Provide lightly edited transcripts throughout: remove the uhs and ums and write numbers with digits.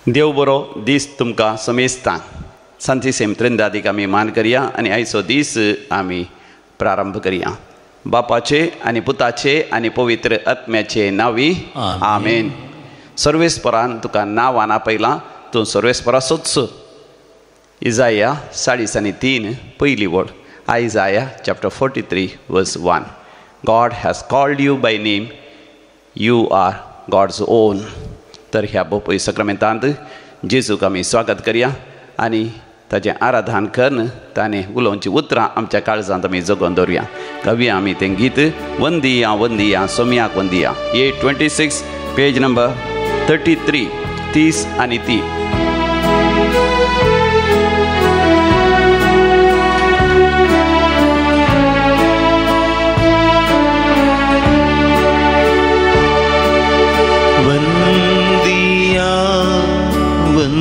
देव बरो दीस तुमकां समेस्तां सांती सेम त्रिंदादीक आमी मान करया आनी आयचो दीस आमी प्रारंभ करया. बापाचे आनी पुताचे आनी पवित्र आत्म्याचे नांवी आमेन. सर्वेस्परान तुका नांव आपयलां, तूं सर्वेस्परा सोदचो. इजाया 40:3 पयली वड. Isaiah chapter 43 verse 1. God has called you by name. You are God's own. तर ह्या बोपय सक्रामेंतांत जेजूक आमी स्वागत करया आनी ताचें आराधन करन ताणें उलोवचीं उतरां आमच्या काळजांत आमी जगोवन दवरया. कवी आमी तें गीत वंदिया वंदिया सोम्याक वंदिया 826 पेज नंबर 33 30 आनी 3.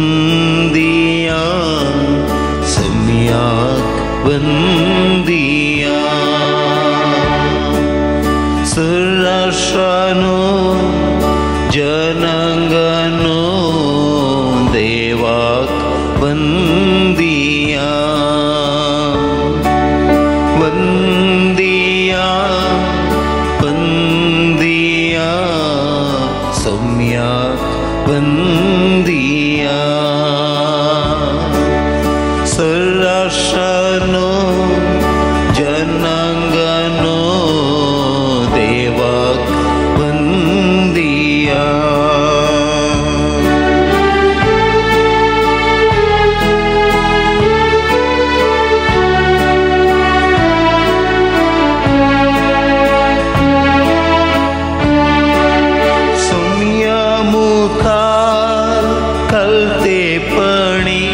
वंदिया सम्याक वंदिया सर्राशानो जनांगानो देवाक वंदिया वंदिया वंदिया सम्याक वंदिया सर्राशानो जनांगानो देवाक वंदिया सोम्या मुखार कलतेपणी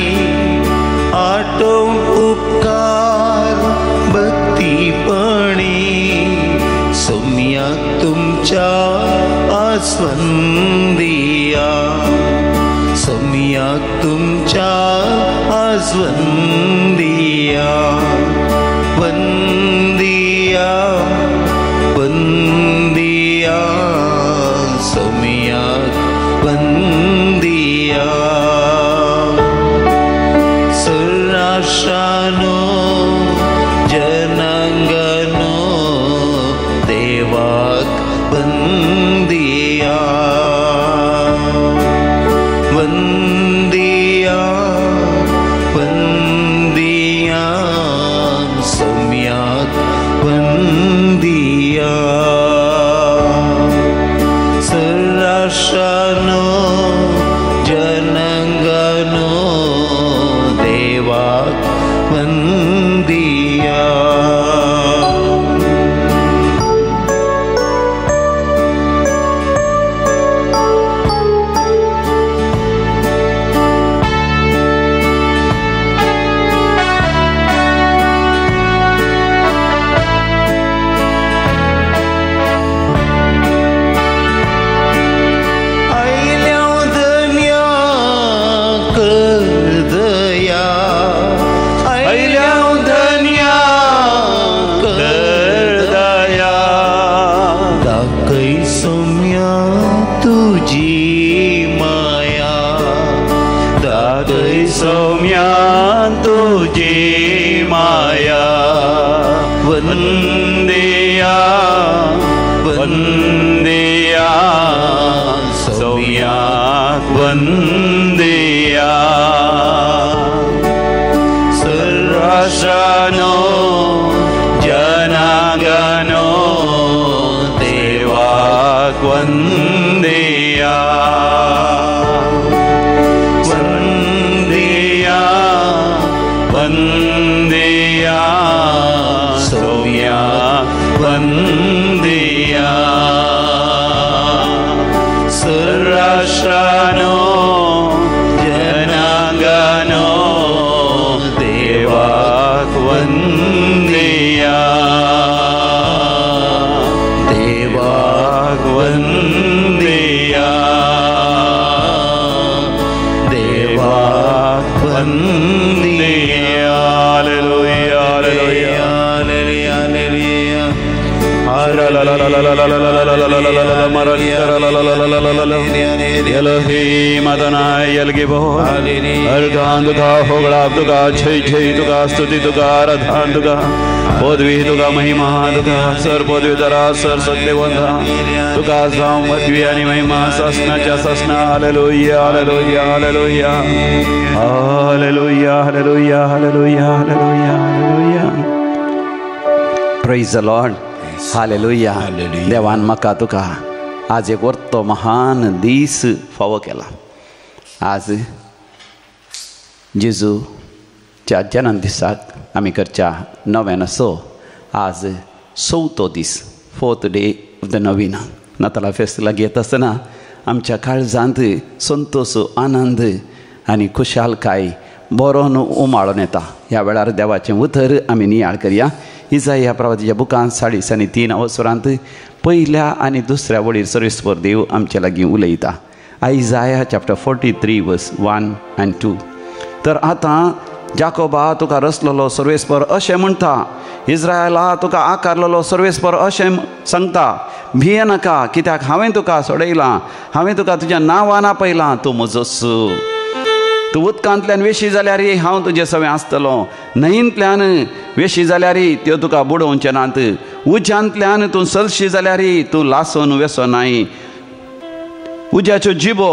आटोवन उपकार भक्तीपणी सोम्याक तुमच्या आस्वंदिया सोम्याक तुमच्या आस्वंदिया वंदिया वंदिया सोम्याक वंदिया सर्राशानो जनांगानो देवाक वंदिया वंदिया वंदिया सोम्याक वंदिया सर्राशानो जनांगानो देवाक वंदिया सौम्या तुझी माया वंदिया वंदिया सौम्या वंदिया सर्राशानो जनांगानो देवाक वंदिया वंदिया सोम्या वंदिया सर्राशानो जनांगानो देवाक वंदिया देवाक वंदिया देवाक वंदिया. Hallelujah, hallelujah, hallelujah, hallelujah. Elohim Adonai El Gibor Argan tuka hoglab tuka jai jai tuka stuti tuka aradhan tuka podvi tuka mahima tuka sar podvi dara sar satyavandha tuka sam madhyani mahima sasna cha sasna hallelujah hallelujah hallelujah hallelujah hallelujah hallelujah hallelujah hallelujah praise the Lord hallelujah देवान मका तुका आज एक वर्तो महान दीस फावो केला आज जेजूच्या जन्म दिसाक आमी करच्या 9 आज 4थो दीस 4th डे ऑफ द नवीन नाताला फेस्त लागीं येता आसतना आमच्या काळजांत संतोष आनंद आनी खुशालकाय बरोन उमाळून येता ह्या वेळार देवाचें उतर आमी नियाळ करया इसाया प्रवादीच्या बुकांत 3:30 अवसरांत पहिल्या आनी दुसऱ्या वळीर सर्वेस्पर देव आमचे लागीं उलयता आयजाया चॅप्टर 43 वर्स 1 and 2 तर आतां जाकोबा तुका रचलेलो सर्वेस्पर अशें म्हणटा इस्रायला तुका आकारलेलो सर्वेस्पर अशें सांगता भिये नाका कित्याक हांवें तुका सोडयलां हांवें तुका तुज्या नांवान आपयलां तूं म्हजोच तूं उदकांतल्यान वेशी जाल्यार हांव तुजें सवें आसतलो न्हंयेंतल्यान वेशी जाल्यार त्यो तुका बुडोवचे नात उज्यांतल्यान तूं चलशी जाल्यार तूं लासून वेसो नाय उज्याच्यो जिबो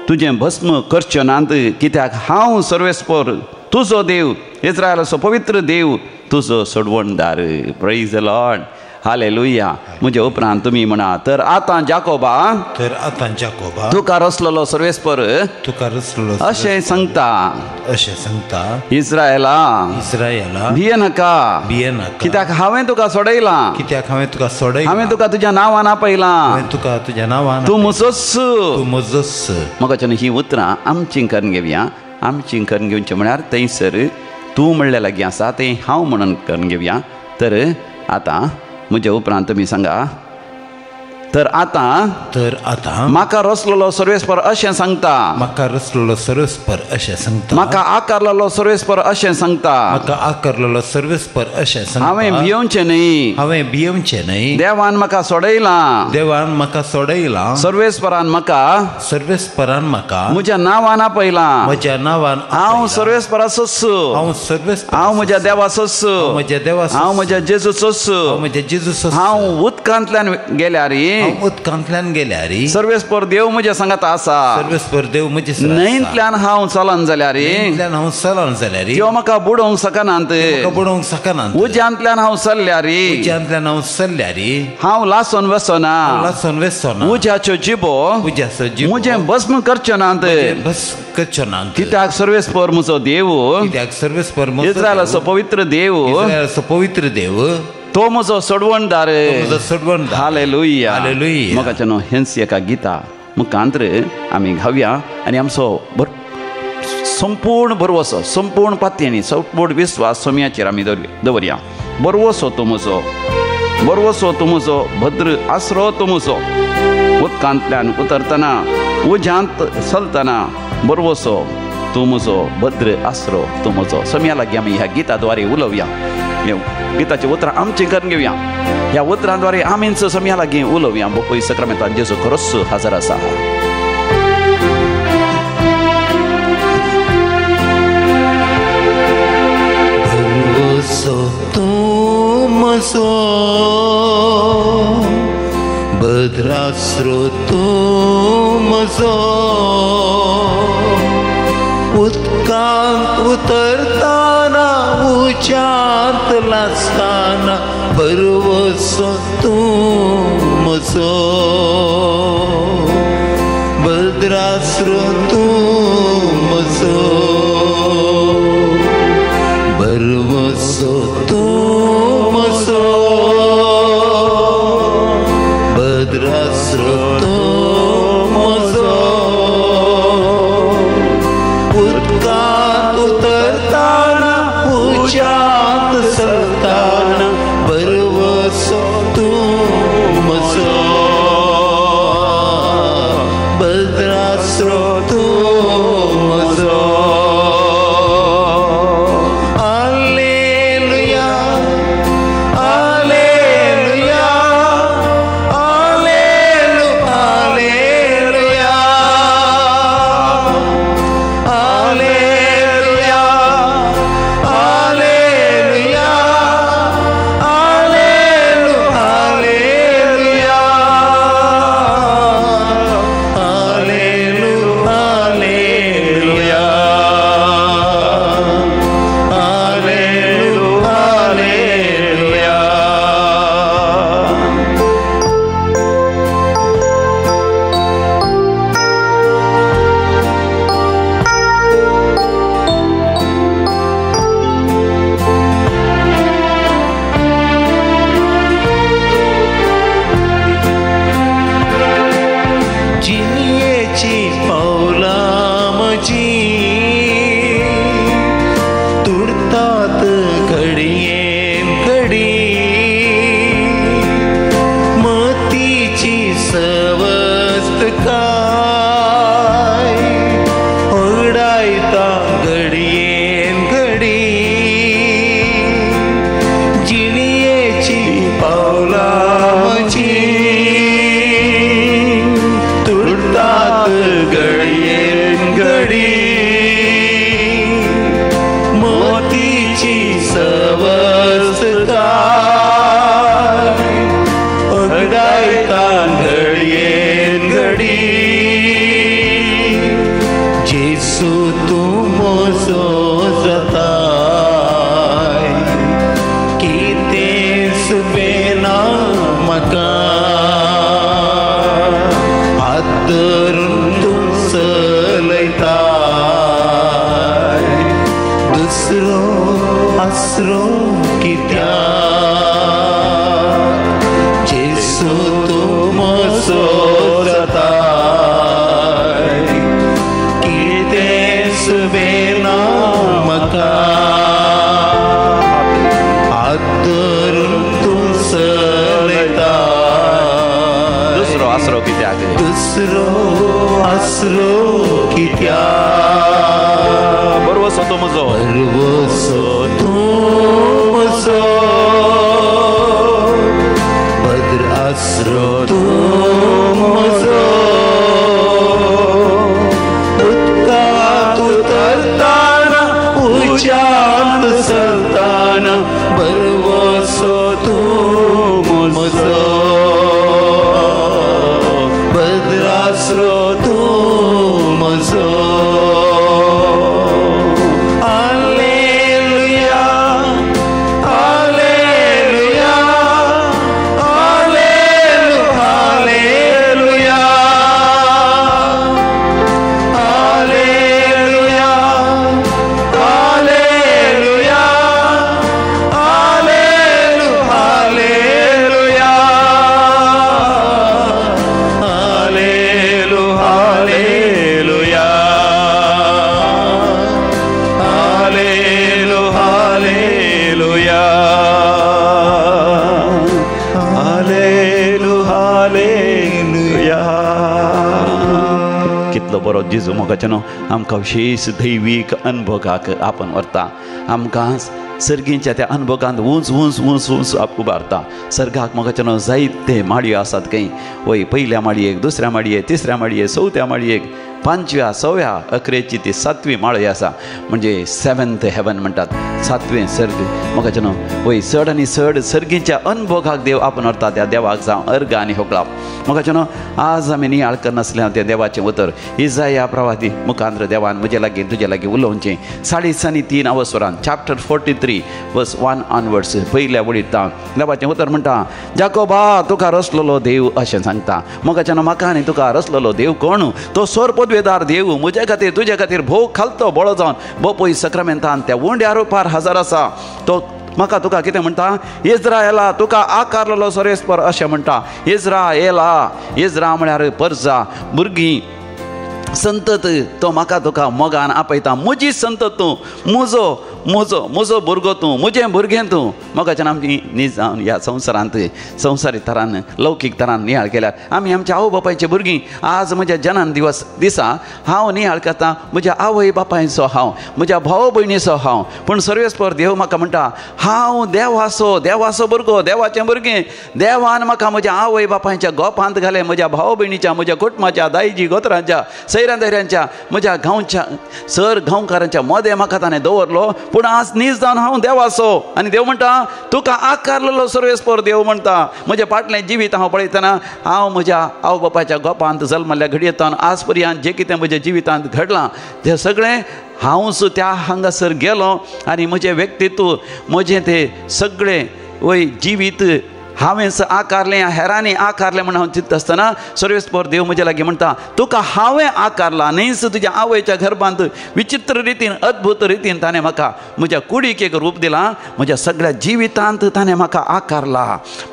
तुजें भस्म करच्यो नात कित्याक हांव सर्वेस्पर तुजो देव इस्रायलाचो पवित्र देव तुजो सोडवणदार प्रेज द लॉर्ड हालेलुया म्हजे उपरांत तुमी म्हणा तर आतां जाकोबा तुका रचलेलो सर्वेस्पर अशें सांगता इस्रायला भिये नाका कित्याक हांवें तुका सोडयलां हांवें तुका तुज्या नांवान आपयलां तूं म्हजोच म्हाका ही उतरां आमचीं करून घेवया आमचीं करून घेवचें म्हळ्यार थंयसर तूं म्हणल्या लागीं आसा तें हांव म्हणून करून घेवया तर आतां म्हजे उपरांत तुमी सांगा तर आतां म्हाका रचलेलो सर्वेस्पर अशें सांगता म्हाका आकारलेलो सर्वेस्पर अशें सांगता हांवें भियोवचें न्हय देवान म्हाका सोडयलां सर्वेस्परान म्हाका म्हज्या नांवान आपयलां हांव सर्वेस्पराचोच हांव म्हज्या देवाचोच हांव म्हज्या जेजूचोच हांव उदकांतल्यान गेल्यार सर्वेस्पर देव म्हज्या सांगात आसा न्हंयेंतल्यान हांव चलन जाल्यार त्यो म्हाका बुडोवंक सकनात उज्यांतल्यान हांव चल्ल्यार हांव लासून वेसोना उज्याच्यो जिबो म्हजें भस्म करच्यो नात कित्याक सर्वेस्पर म्हजो देव इस्रायलाचो पवित्र देव तो म्हजो सोडवणदार हालेलुया म्हाका न्हू हेंच एका गिता मुखांतर आमी घावया आनी आमचो संपूर्ण भरवसो संपूर्ण पातयेनी संपूर्ण विस्वास सोम्याचेर आमी दवरया बरवसो तूं म्हजो भद्र आसरो तूं म्हजो उदकांतल्यान उतरतना उज्यांत चलतना बरवसो तूं म्हजो भद्र आसरो तूं म्हजो सोम्या लागीं आमी ह्या गिता द्वारे उलोवया गिताची उतरां आमची करून घेवया ह्या उतरां द्वारे आमीच सोम्या लागीं उलोवया बोपय सक्रामेंतान जेजू खरोच हजर आसा तूं म्हजो भद्रास्रो तूं म्हजो उदकांत उतरतना उज्यांत लासतना बरवसो तूं म्हजो भद्रास्रो तूं म्हजो बरवसो तूं म्हजो भद्रास्रो तूं म्हजो उदकांत उतरतना उज्यांत चलतना बरवसो तूं म्हजो भद्रास्रो तूं म्हजो Hallelujah ची पावलां म्हजी तुडतात घडयेन घडी मतीची सवस्त काय ओगडायता घडयेन घडी जिणयेची पावलां म्हजी तुडतात घडयेन घडी मोतीची सवस्तकाय ओगडायता घडयेन घडी जेसू तूं म्हजो जाताय कितें सुबेना म्हाका हात धरून तूं चलयताय दुसरो आसरो कित्याक जेसू तूं म्हजो जाताय कितें सुबेना म्हाका हात धरून तूं चलयताय दुसरो आसरो कित्याक दुसरो आसरो कित्याक बरवसो तो म्हजो बरवसो तूं म्हजो भद्र आसरो तूं म्हजो उदकांत उतरताना उज्यांत सरताना बरवसो तूं म्हजो भद्र आसरो तूं म्हजो hallelujah hallelujah hallelujah hallelujah hallelujah hallelujah hallelujah hallelujah hallelujah कितलो बरो जेजू मोगाच्यानो आमकां विशेष दैवीक अनुभवाक आपण व्हरता आमकां सर्गीच्या त्या अनुभवांत उंच उंच उंच उंच उबारता सर्गाक मोगाच्यानो जायते माळयो आसात खंय वय पयल्या माळयेक दुसऱ्या माळयेक तिसऱ्या माळयेक चवथ्या माळयेक 5व्या 6व्या 11ची ती 7वी माळी आसा म्हणजे 7th हेवन म्हणटात 7वें सर्ग मोगाच्यानो वय चड आनी चड सर्गीच्या अनुभवाक देव आपण व्हरता त्या देवाक जावं अर्ग आनी होकळाप मोगाच्यानो आज आमी नियाळ करनासले हांव त्या देवाचें उतर इसाया प्रवादी मुखांद्र देवान म्हजे लागीं तुजे लागीं उलोवचें 3:30 अवसरान चॅप्टर 43 वर्स 1 ऑनवर्ड्स पयल्या वळींत देवाचें उतर म्हणटा जाकोबा तुका रचलेलो देव अशें सांगता मोगाच्यानो म्हाका आनी तुका रचलेलो देव कोण तो सोर पदवेदार देव म्हजे खातीर तुजे खातीर भोव खालतो बळो जावन भोव पयस सक्रामेंतान त्या उंड्या रुपार हजर आसा तो म्हाका तुका कितें म्हणटा इस्रायेला तुका आकारलेलो सोरेस्पर अशें म्हणटा इस्रा म्हळ्यार परजा भुरगीं संतत तो म्हाका तुका मोगान आपयता म्हजी संतत तूं म्हजो भुरगो तूं म्हजें भुरगें तूं मोगाच्यान आमी न्हीज जावन ह्या संवसारी तरान लौकीक तरान नियाळ केल्यार आमी आमच्या आवय बापायचे भुरगीं आज म्हज्या जन्म दिसा हांव नियाळ करतां म्हज्या आवय बापायचो हांव म्हज्या भाव भयणीचो हांव पूण सर्वेस्पर देव म्हाका म्हणटा हांव देवाचो भुरगो देवाचें भुरगें देवान म्हाका म्हज्या आवय बापायच्या गोपांत घालें म्हज्या भाव भयणीच्या म्हज्या कुटुंबाच्या दायजी गोत्रांच्या सैरांदैऱ्यांच्या म्हज्या गांवच्या सर गांवकारांच्या मोदें म्हाका ताणें दवरलो पूण आज न्हीज जावन हांव देवाचो आनी देव म्हणटा तुका आकारलेलो सर्वेस्पर देव म्हणटा म्हजें फाटलें जिवीत हांव पळयतना हांव म्हज्या आवय बापायच्या गोपांत जल्मल्ल्या घडयेतान आज पर्यंत जें कितें म्हज्या जिवितांत घडलां तें सगळें हांवच त्या हांगासर गेलो आनी म्हजें व्यक्तित्व म्हजें तें सगळें वय जिवीत हांवें आकारलें हेरांनी आकारलें म्हण हांव चिंतता आसतना सर्वेस्पर देव म्हजे लागीं म्हणटा तुका हांवें आकारलां न्हीच तुज्या आवयच्या गर्भांत विचित्र रितीन अद्भुत रितीन ताणें म्हाका म्हज्या कुडीक एक रूप दिलां म्हज्या सगळ्या जिवितांत ताणें म्हाका आकारला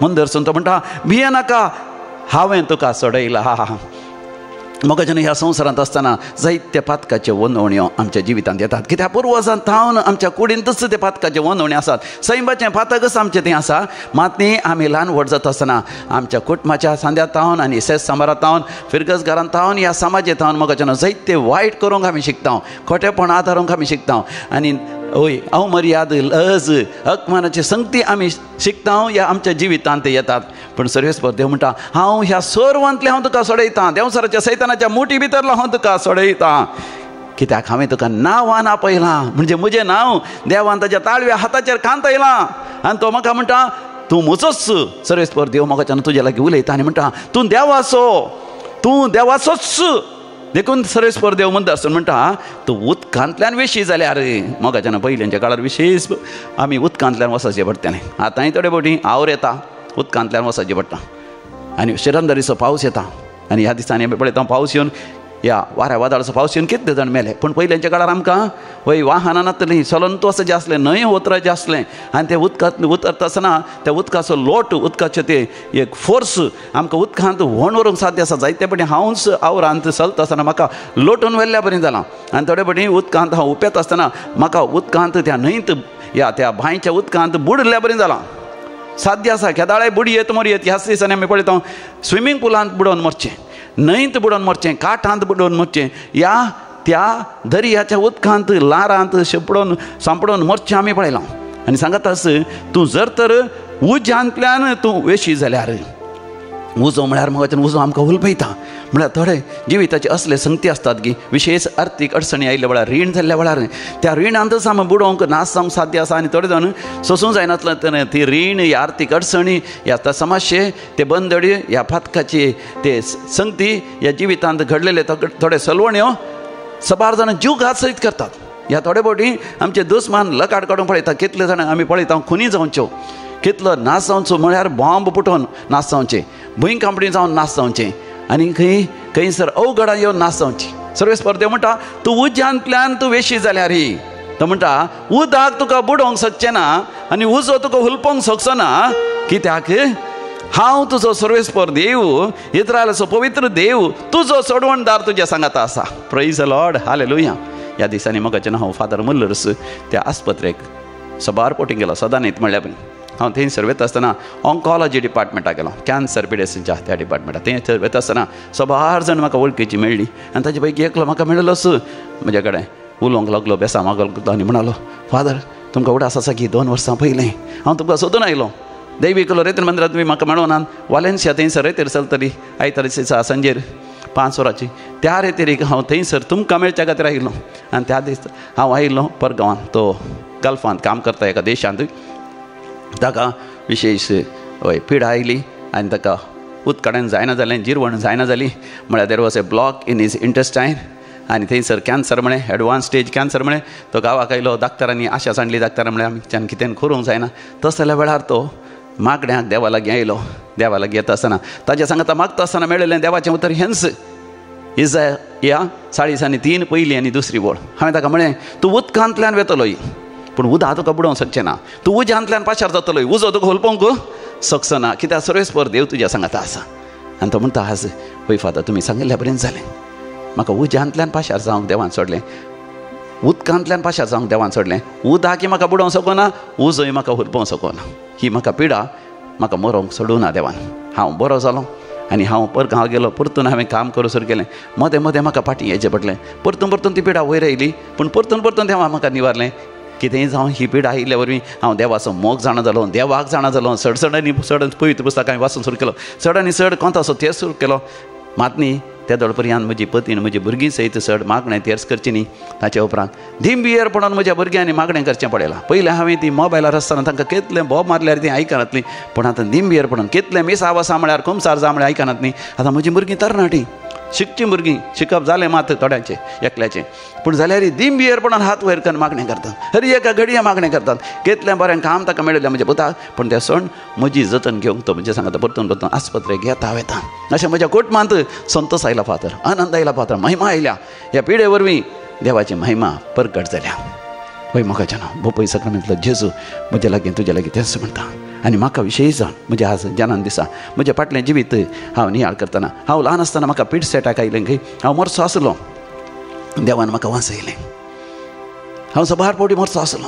म्हूण दर्शन तो म्हणटा भिये नाका हांवें तुका सोडयला मोगाच्यान ह्या संवसारांत आसतना जायत्या पातकाचे वनवण्यो आमच्या जिवितांत येतात. कित्याक पुर्वजांत थावन आमच्या कुडींतच ते पातकाचे वनवणे आसात. सैमाचें पातकच आमचें तें आसा. मात ती आमी ल्हान व्हड जाता आसतना आमच्या कुटुंबाच्या सांद्यार थावन आनी सेस सांबारात थावन फिरगस घरांत थावन ह्या समाजांत थावन मोगाच्यान जायते वायट करूंक आमी शिकता, खोटेपण आदारूंक आमी शिकता आनी हय अवमर्याद लज अकमानाची संगती आमी शिकता ह्या आमच्या जिवितांत येतात. पूण सर्वेस्पर देव म्हणटा हांव ह्या सर्वांतले हांव तुका सोडयतां, देंवसराच्या सैतानाच्या मुठी भितरलो हांव तुका सोडयतां. कित्याक हांवें तुका नांवान आपयलां, म्हणजे म्हजें नांव देवान ताच्या ताळव्या हाताचेर कांतयलां आनी तो म्हाका म्हणटा तूं म्हजोच. सर्वेस्पर देव मोगाच्यान तुजे लागीं उलयता आनी म्हणटा तूं देवाचो, तूं देवाचोच. देखून सर्वेस्पर देव म्हणटा तूं उदकांतल्यान वेशी जाल्यार मोगाच्यान पयलींच्या काळार विशेश आमी उदकांतल्यान वचचें पडटलें. आतांय थोडे फावटी आवर येता उदकांतल्यान वचचें पडटा आनी शिरंदरीचो पावस येता आनी ह्या दिसांनी आमी पळयता पावस येवन ह्या वाऱ्या वादळाचो पावस येवन कितले जाण मेले. पूण पयलींच्या काळार आमकां वय वाहनां नासलीं, चलंत वचचें आसलें, न्हंय उतराचें आसलें आनी ते उदकांत उतरता आसतना त्या उदकाचो लोट उदकाचें ते एक फोर्स आमकां उदकांत व्हण व्हरूंक साध्य आसा. जायते फावटी हांवूच आवरांत चलता आसतना म्हाका लोटून व्हेल्ल्या बरें जालां आनी थोडे फावटी उदकांत हांव उपेता आसतना म्हाका उदकांत त्या न्हंयत या त्या बांयच्या उदकांत बुडल्या बरें जालां. साध्य आसा केदाळे बुडी येत मर येत ह्याच दिसांनी आमी पळयता स्विमींग पुलांत बुडोवन मरचें, न्हंयत बुडोवन मरचें, काठांत बुडोवन मरचें, या त्या दर्याच्या उदकांत लारांत शिपडोवन सांपडोवन मरचें आमी पळयलां. आनी सांगता तूं जर तर उज्यांतल्यान तूं वेशी जाल्यार उजो म्हळ्यार मोगाच्यान उजो आमकां उलपयता. म्हळ्यार थोडे जिविताचे असले संगती आसतात की विशेश आर्थीक अडचणी आयिल्ल्या वेळार रीण जाल्ल्या वेळार त्या रिणांतच आमी बुडोवंक नाश जावंक साध्य आसा आनी थोडे जाण सोसूंक जायनासलें ती रीण ह्या आर्थीक अडचणी ह्या समस्ये ते बंदडी ह्या फातकाची ते संगती ह्या जिवितांत घडलेले थोडे सलवण्यो सबार जाण जीव घात सयत करतात. ह्या थोडे फावटी आमचे दुस्मान लकाट काडून पळयता. कितले जाण आमी पळयता खुनी जावच्यो, कितलो नाश जावचो म्हळ्यार बॉम्ब पुटोवन नाश जावचें, भुंय कांपणी जावन नाश जावचें आनी खंयसर अवघडां येवन नाश जावची. सर्वेस्पर देव म्हणटा तूं उज्यांतल्यान तूं वेशी जाल्यार ही. तो म्हणटा उदक तुका बुडोवंक शकचें ना आनी उजो तुका हुलपोवंक शकचो ना. कित्याक हांव तुजो सर्वेस्पर देव, इस्रायलाचो पवित्र देव, तुजो सोडवणदार तुज्या सांगाता आसा. Praise the Lord, hallelujah. ह्या दिसांनी म्हाका हांव फादर मुल्लर्स त्या आस्पत्रेक सबार पोटींग गेलो. सदां न्हीत म्हणल्यार हांव थंयसर वयता आसतना ऑन्कॉलॉजी डिपार्टमेंटाक गेलो, कॅन्सर पिडेसिसच्या त्या डिपार्टमेंटाक. थंय वयता आसतना सबार जाण म्हाका वळखीची मेळ्ळी आनी ताचे पैकी एकलो म्हाका मेळ्ळोच म्हजे कडेन उलोवंक लागलो, बेसा मागलो लागलो आनी म्हणालो फादर तुमकां उडास आसा की 2 वर्सां पयलें हांव तुमकां सोदून आयलो दैवीक रेतीर मंदिरांत तुमी म्हाका मेळोनात. वालेन्सिया थंयसर रेतीर चलतली आयतारची संजेर 5 वरांची. त्या रेतीर हांव थंयसर तुमकां मेळच्या खातीर आयिल्लो आनी त्या दीस हांव आयिल्लो परगांवांत. तो गल्फांत काम करता एका देशांत. ताका विशेश पिडा आयली आनी ताका उदकाड्यान जायना जालें, जिरवण जायना जाली. म्हळ्यार there was a block in his intestine आनी थंयसर कॅन्सर म्हळें, एडवान्स स्टेज कॅन्सर म्हळें. तो गांवाक आयलो, दाक्तरांनी आशा सांडली दाक्तरां म्हळ्यार आमच्यान कितें करूंक जायना. तस जाल्या वेळार तो मागण्याक देवा लागीं आयलो. देवा लागीं येता आसतना ताच्या सांगता मागता आसतना मेळिल्लें देवाचें उतर हेंच या 43 पयली आनी दुसरी वळ. हांवें ताका म्हळें तूं उदकांतल्यान वेतलो पूण उदक तुका बुडोवंक शकचें ना. तूं उज्यांतल्यान पाशार जातलो, उजो तुका हुलपोवंक शकचो ना. कित्याक सर्वेस्पर देव तुज्या सांगाता आसा. आनी तो म्हणटा आज पळय फादर तुमी सांगिल्ल्या बरें जालें. म्हाका उज्यांतल्यान पाशार जावंक देवान सोडलें, उदकांतल्यान पाशार जावंक देवान सोडलें. उदकय म्हाका बुडोवंक सकोना, उजोय म्हाका हुलपोवंक सकोना. ही म्हाका पिडा म्हाका मरोवंक सोडूं ना देवान. हांव बरो जालो आनी हांव परगांव गेलो. परतून हांवें काम करूं सुरू केलें. मदें मदें म्हाका फाटीं येचें पडलें. परतून ती पिडा वयर आयली पूण परतून देवा म्हाका निवारलें. कितेंय जावं ही पिडा आयिल्ल्या वरवीं हांव देवाचो मोग जाणा जालो, देवाक जाणा जालो. चड पवित्र पुस्तक हांवें वाचून सुरू केलो. चड आनी चड कोंताचो तेस सुरू केलो. मात न्ही त्या दळपर्यंत म्हजी पत्नी म्हजी भुरगीं सयत चड मागणें तेर्स करची न्ही. ताचे उपरांत धिंबियरपणान म्हज्या भुरग्यांनी मागणें करचें पडलां. पयलें हांवें ती मोबायलार आसतना तांकां कितलें बोब मारल्यार तीं आयकनातलीं. पूण आतां धिंबियरपणान कितलें मिसा वसा म्हळ्यार कुमसार जा म्हळ्यार आयकनात न्ही. आतां म्हजीं भुरगीं तरणाटीं शिकचीं भुरगीं शिकप जालें मात थोड्यांचें एकल्याचें. पूण जाल्यार धिंबियरपणान हात वयर करून मागणें करतात. हर एका घडये मागणें करतात. कितलें बरें काम ताका मेळिल्लें म्हज्या पुताक. पूण तें सण म्हजी जतन घेवंक तो म्हणजे सांगता परतून आस्पत्रेक घेता वेता. अशें म्हज्या कुटुंबांत संतोश आयला फादर, आनंद आयला फादर, महिमा आयल्या. ह्या पिडे वरवीं देवाची महिमा परगट जाल्या. पळय म्हाका भोपय सक्रामेंतलो जेजू म्हजे लागीं तुजे लागीं तेंच म्हणटा. आनी म्हाका विशेश म्हणजे आज जनान दिसा म्हजें फाटलें जिवीत हांव नियाळ करतना हांव ल्हान आसतना म्हाका पीठ सेटाक आयलें खंय हांव मरचो आसलो देवान म्हाका वाचयलें हांव सबार फावटी मरचो आसलो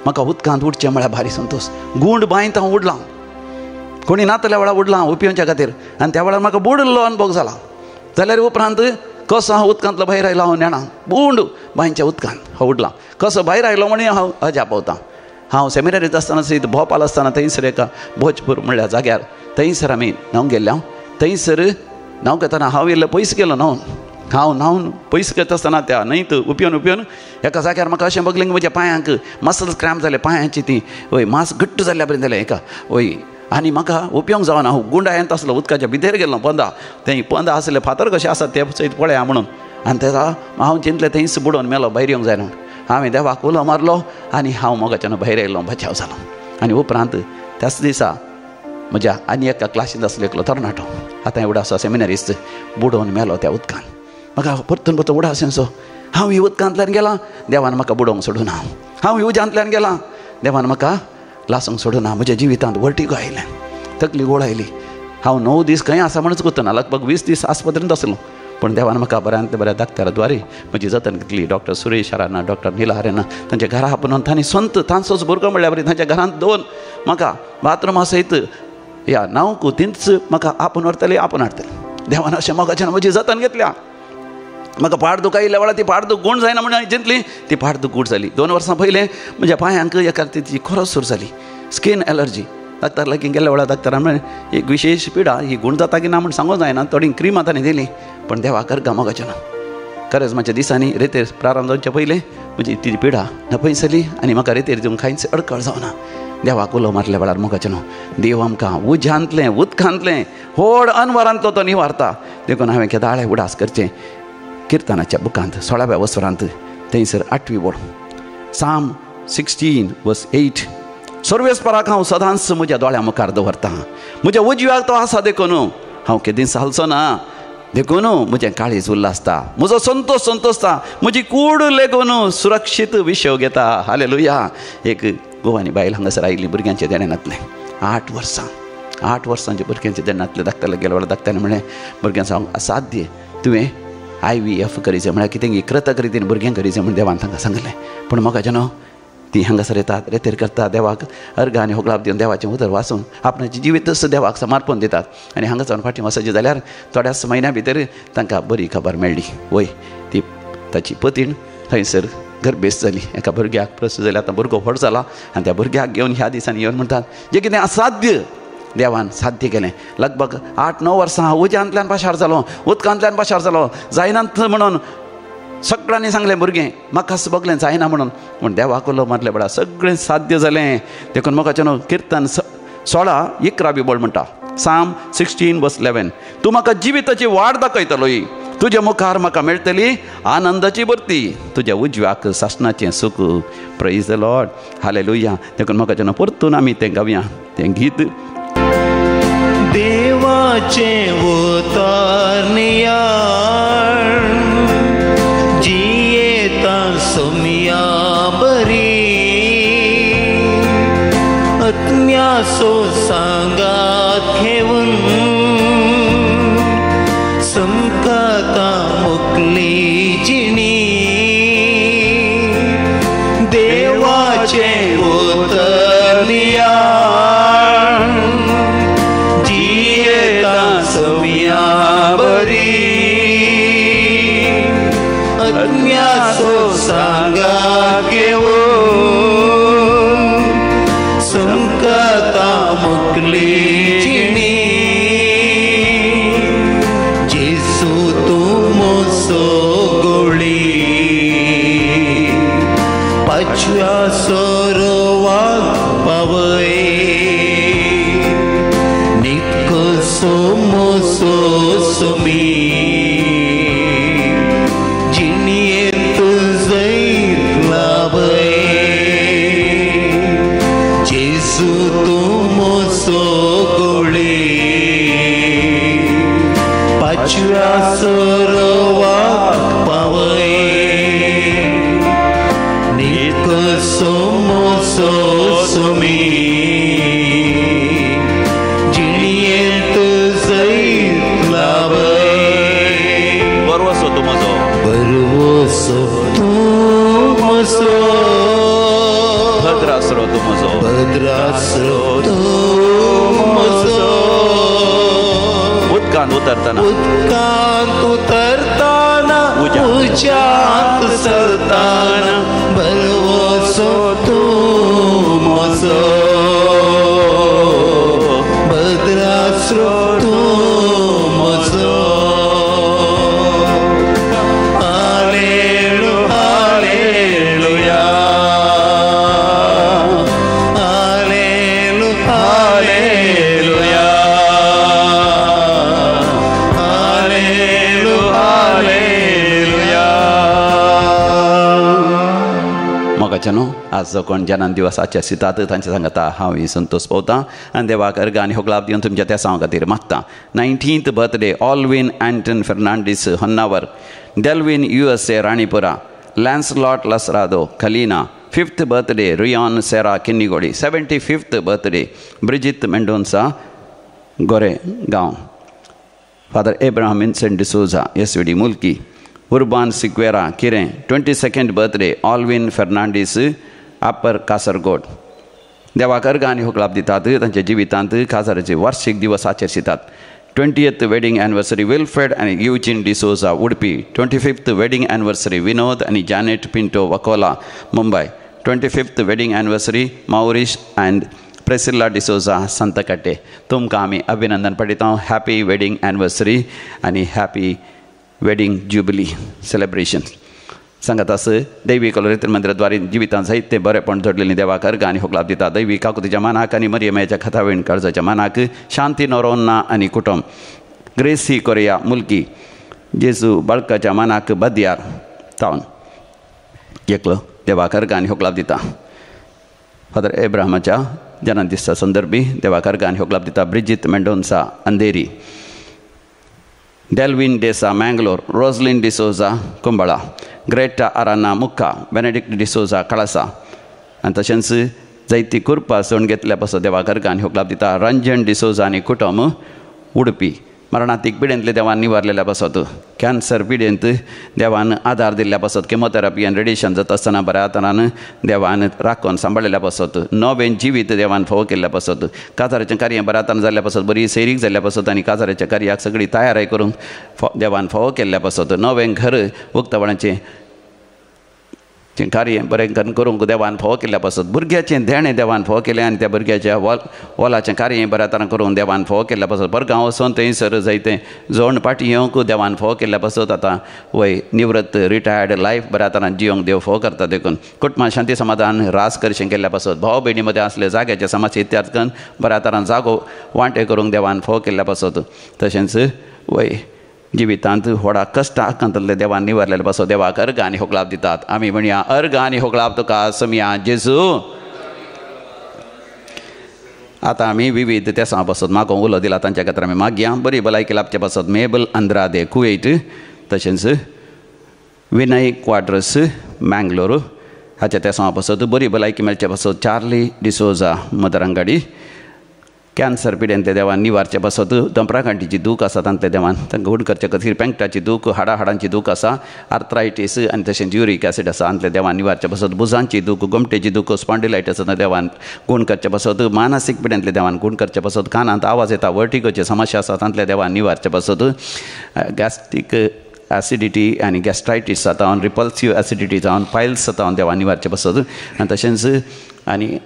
म्हाका उदकांत उडचें म्हळ्यार भारी संतोश गुंड बांयत हांव उडलां कोणी नातल्या वेळार उडलां उपयोवच्या खातीर आनी त्या वेळार म्हाका बुडलो अनुभव जाला जाल्यार उपरांत कसो हांव उदकांतलो भायर आयलो हांव नेणा बुंड बांयच्या उदकांत हांव उडलां कसो भायर आयलो म्हण हांव अजाप पावतां हांव सेमिनारीत आसतना सयत भोपाल आसतना थंयसर एका भोजपूर म्हणल्यार जाग्यार थंयसर आमी न्हांवंक गेल्ले हांव थंयसर न्हांव घेतना हांव इल्लो पयस गेलो हांव न्हांवन पयस घेता आसतना त्या न्हंयत उपयोन एका जाग्यार म्हाका अशें बगलें म्हज्या पांयांक मसल्स क्रॅम्प जाले पांयांची ती वय मांस घट्ट जाल्ल्या पर्यंत जालें एका वय आनी म्हाका उपयोंक जावना हांव गुंडा येता आसलो उदकाच्या भितर गेलो पंदा थंय पंदा आसले फातर कशें आसा ते सयत पळया म्हणून आनी तेका हांव चिंतलें थंयच बुडोवन मेलो भायर येवंक जायना हांवें देवाक उलो मारलो आनी हांव मोगाच्यान भायर आयलो बचाव जालो आनी उपरांत त्याच दिसा म्हज्या आनी एका क्लासींत आसलो एकलो तरणाटो आतां एवढो आसा सेमिनारिस्ट बुडोवन मेलो त्या उदकांत म्हाका परतून उडावचें हांव ही उदकांतल्यान गेलां देवान म्हाका बुडोवंक सोडूना हांव उज्यांतल्यान गेलां देवान म्हाका लासूंक सोडूना म्हज्या जिवितांत वर्टिगो आयलें तकली गोळ आयली हांव 9 दीस खंय आसा म्हणूच गुंतना लगभग 20 दीस आस्पत्रेंत आसलो पूण देवान म्हाका बऱ्यांतल्या बऱ्या दाक्तरा द्वारे म्हजी जतन घेतली डॉक्टर सुरेश आराना डॉक्टर नीला आराना तांच्या घरा आपणून तांणी स्वंत तांचोच भुरगो म्हणल्या बरी तांच्या घरांत 2 म्हाका बाथरुमा सयत ह्या नांवकू तींच म्हाका आपूण व्हरतली आपूण हाडटली देवान अशें म्हाका म्हजी जतन घेतल्या म्हाका पाडदुख आयिल्ल्या वेळार ती पाडदुख गूण जायना म्हणून हांवें चिंतली ती पाडदुख गूण जाली 2 वर्सां पयलें म्हज्या पांयांक एका तिची खरोच सुरू जाली स्कीन एलर्जी दाक्तर लागीं गेल्या वेळार दाक्तरान म्हळें एक विशेश पिडा ही गूण जाता की ना म्हण सांगूंक जायना थोडी क्रीम ताणें दिली पण देवा करगा मोगाचें ना खरेंच म्हाज्या दिसांनी रेतेर प्रारंभ जावचे पयलें म्हजी ती पिडा नपयस जाली आनी म्हाका रेतेर दिवंक कांयच अडखळ जावना देवाक उलो मारल्या वेळार मोगाचें न्हू देव आमकां उज्यांतलें उदकांतलें व्हड अनवरांतलो तो निवारता देखून हांवें केदाळे उडास करचें किर्तनाच्या बुकांत 16व्या वसरांत थंयसर 8वी बोड साम 16:8 सर्वेस्पराक हांव सदांच म्हज्या दोळ्या मुखार दवरतां म्हज्या उजव्याक तो आसा देखून हांव केदींच हालचो ना देखून म्हजें काळीज उल्लासता म्हजो संतोश संतोषता म्हजी कूड लेगून सुरक्षीत विशव घेता हालेलुया एक गोवानी बायल हांगासर आयिल्ली भुरग्यांचे देण्यानातलें 8 वर्सांचे भुरग्यांचे देण्यातले दाखताले गेल्या वेळार दाखताले म्हळें भुरग्यां सांग असाध्य तुवें IVF करीचें म्हळ्यार कितें कृतक रितीन भुरग्यांक करीचें म्हण देवान तांकां सांगलें पूण म्हाका न्हू ती हांगासर येतात रेतेर करतात देवाक अर्घ आनी होगलाप दिवन देवाचें उदर वाचून आपणाचें जिवीतच देवाक समर्पण दितात आनी हांगासर फाटीं वचचें जाल्यार थोड्याच म्हयन्या भितर तांकां बरी खबर मेळ्ळी वय ती ताची पतीण थंयसर गर्भेस्त जाली एका भुरग्याक प्रसूत जाली आतां भुरगो व्हड जाला आनी त्या भुरग्याक घेवन ह्या दिसांनी येवन म्हणटात जें कितें असाध्य देवान साध्य केलें लगभग 8-9 वर्सां हांव उज्यांतल्यान पाशार जालो उदकांतल्यान पाशार जालो जायनात म्हणून सगळ्यांनी सांगलें भुरगें म्हाकाच बगलें जायना म्हणून पूण देवाक उलो मारल्या वेळार सगळें साध्य जालें देखून म्हाका न्हू किर्तन 16:11 बोल म्हणटा साम 16:11 तूं म्हाका जिविताची वाट दाखयतलो तुज्या मुखार म्हाका मेळटली आनंदाची भरती तुज्या उजव्याक सासणाचें सुख प्रेज द लॉर्ड हालेलुया देखून म्हाका न्हू परतून आमी तें गावया तें गीत देवाचे उतर नियाळ जियेता सोमिया बरी आत्म्याचो सांगात घेवन समकाता मुकली जिणी देवाचे उतर नियाळ जियेता सोमिया बरी आत्म्याचो सांगा घेवन समकाता मुकली जिणी जेसू तूं मोसो गोळी पाचव्या सोरवाक पावय निकसो मोसो सोमी जिणयेंत जैत लाभय तुमसो तुमसो भद्रासरो तुमचो भद्रासरो तुमसो उदकांत उतरतना उदकांत उतरताना उज्यांत सरताना बलवसो तुमसो भद्रासरो तुमसो आज जो कोण जन्म दिवस आचरितात तांच्या सांगता हांव संतोष पावता आनी देवाक अर्घ आनी होगलाब दिवन तुमच्या त्या सांव खातीर मागता. 19th birthday Alvin Anton Fernandes Honnavar, Delvin USA Ranipura, Lancelot Lasrado Khalina. 5th birthday Reon Sera Kinnigoli. 75th birthday Bridget Mendonca Goregaon. Father Abraham Vincent D'Souza SVD Mulki. Urban Sequeira Kirem. 22nd birthday Alvin Fernandes upper Kasaragod. देवाक अर्घ आनी होगलाब दितात तांच्या जिवितांत काजाराचे वार्षिक दिवस आचरितात. 20th वेडिंग एनिवर्सरी विल्फ्रेड आनी Eugene D'Souza Udupi. 25th wedding anniversary Vinod आनी Janet Pinto Vakola Mumbai. 25th wedding anniversary Maurice and Priscilla D'Souza Santhekatte. तुमकां आमी अभिनंदन पळयता. हॅपी वेडिंग एनिवर्सरी आनी हॅपी वेडिंग जुबिली सेलिब्रेशन. सांगत आस दैवी कलोरित्र मंदिराद्वारे जिवितांत जायते बरेपण जोडलेली देवाक अर्घ आनी होगलाब दिता. दैवी काकुतीच्या मानाक आनी मरियमेच्या खतावेण काळजाच्या मानाक शांती नोरोन्ना आनी कुटुंब. ग्रेसी कोरिया मुल्की. जेजू बाळकाच्या मानाक बद्यार तावन एकलो देवाक अर्घ आनी होगलाब दिता. फादर एब्राहमाच्या जन्मदिसा संदर्भी देवाक अर्घ आनी होगलाब दिता. ब्रिजित मेंडोन्सा अंधेरी. डेल्विन डेसा मँगलोर. रोजलिन डिसोजा कुंबळा. ग्रेटा आराना मुक्का. बेनेडिक्ट डिसोजा कळसा. आनी तशेंच जायती कुरपा सण घेतल्या पासत देवाक अर्घ आनी होगलाब दिता. रंजन डिसोजा आनी कुटुंब उडपी. मरणातीक पिडेंतले देवान निवारलेल्या पासत. कॅन्सर पिडेंत देवान आदार दिल्ल्या पासत. केमोथेरपी आनी रेडिएशन जाता आसतना बऱ्या तरान देवान राखून सांबाळलेल्या पासत. नवें जिवीत देवान फोव केल्ल्या पासत. काजाराचें कार्य बऱ्या तरान जाल्ल्या पासत. बरी सैरीक जाल्ल्या पासत आनी काजाराच्या कार्याक सगळी तयारी करून देवान फोव केल्ल्या पासत. नवें घर उक्तावणाचें कार्य बरें करूंक देवान फोव केल्ल्या पासत. भुरग्याचें देणें देवान फोव केलें आनी त्या भुरग्याच्या वॉलाचें कार्य बऱ्या तरान करून देवान फोव केल्ल्या पासत. परगांव वचून थंयसर जायतें जोड पाटी येवंक देवान फोव केल्ल्या पासत. आतां वय निवृत्त रिटायर्ड लायफ बऱ्या तरान जियोंक देव फोव करता. देखून कुटुंबां शांती समाधान रास करचें केल्ल्या पासत. भाव भयणी मदें आसले जाग्याच्या समस्या इत्याद करून बऱ्या तरान जागो वांटे करूंक देवान फोव केल्ल्या पासत. तशेंच वय जिवितांत व्हडा कश्ट आकांतले देवान निवारलेले पासत. देवाक अर्घ आनी होगलाब दितात. आमी म्हणया अर्घ आनी होगलाब तुका समिया जेजू. आतां आमी विविध तेसां पासत म्हाका उलो दिला तांच्या खातीर आमी मागया. बरी भलायकी लाभचे पासत मेबल अंद्रादे कुवेट. तशेंच विनय क्वाड्रस मँगलोर हाच्या तेसां पासत बरी भलायकी मेळचे पासत. चार्ली डिसोजा मदरंगाडी. कॅन्सर पिडेंतले देवान निवारचे पासत. दंपराकांटीची दूख आसा तांतले देवान तांकां उड करचे खातीर. पेंकटाची दूख, हाडांची दूख आसा, आर्थरायटीस आनी तशेंच युरीक एसीड आसा तांतले देवान निवारचे पासत. बुजांची दूख, गुमटेची दूख, स्पॉन्डिलायटीस देवान गूण करचे पासत. मानसीक पिडेंतले देवान गूण करचे पासत. कानांत आवाज येता, वर्टिगोची समस्या आसा तांतले देवान निवारचे पासत. गॅस्ट्रीक एसिडिटी आनी गॅस्ट्रायटीस जाता, रिपल्सिव्ह एसिडिटी जावन पायल्स जाता देवान निवारचे पासत. आनी तशेंच आनी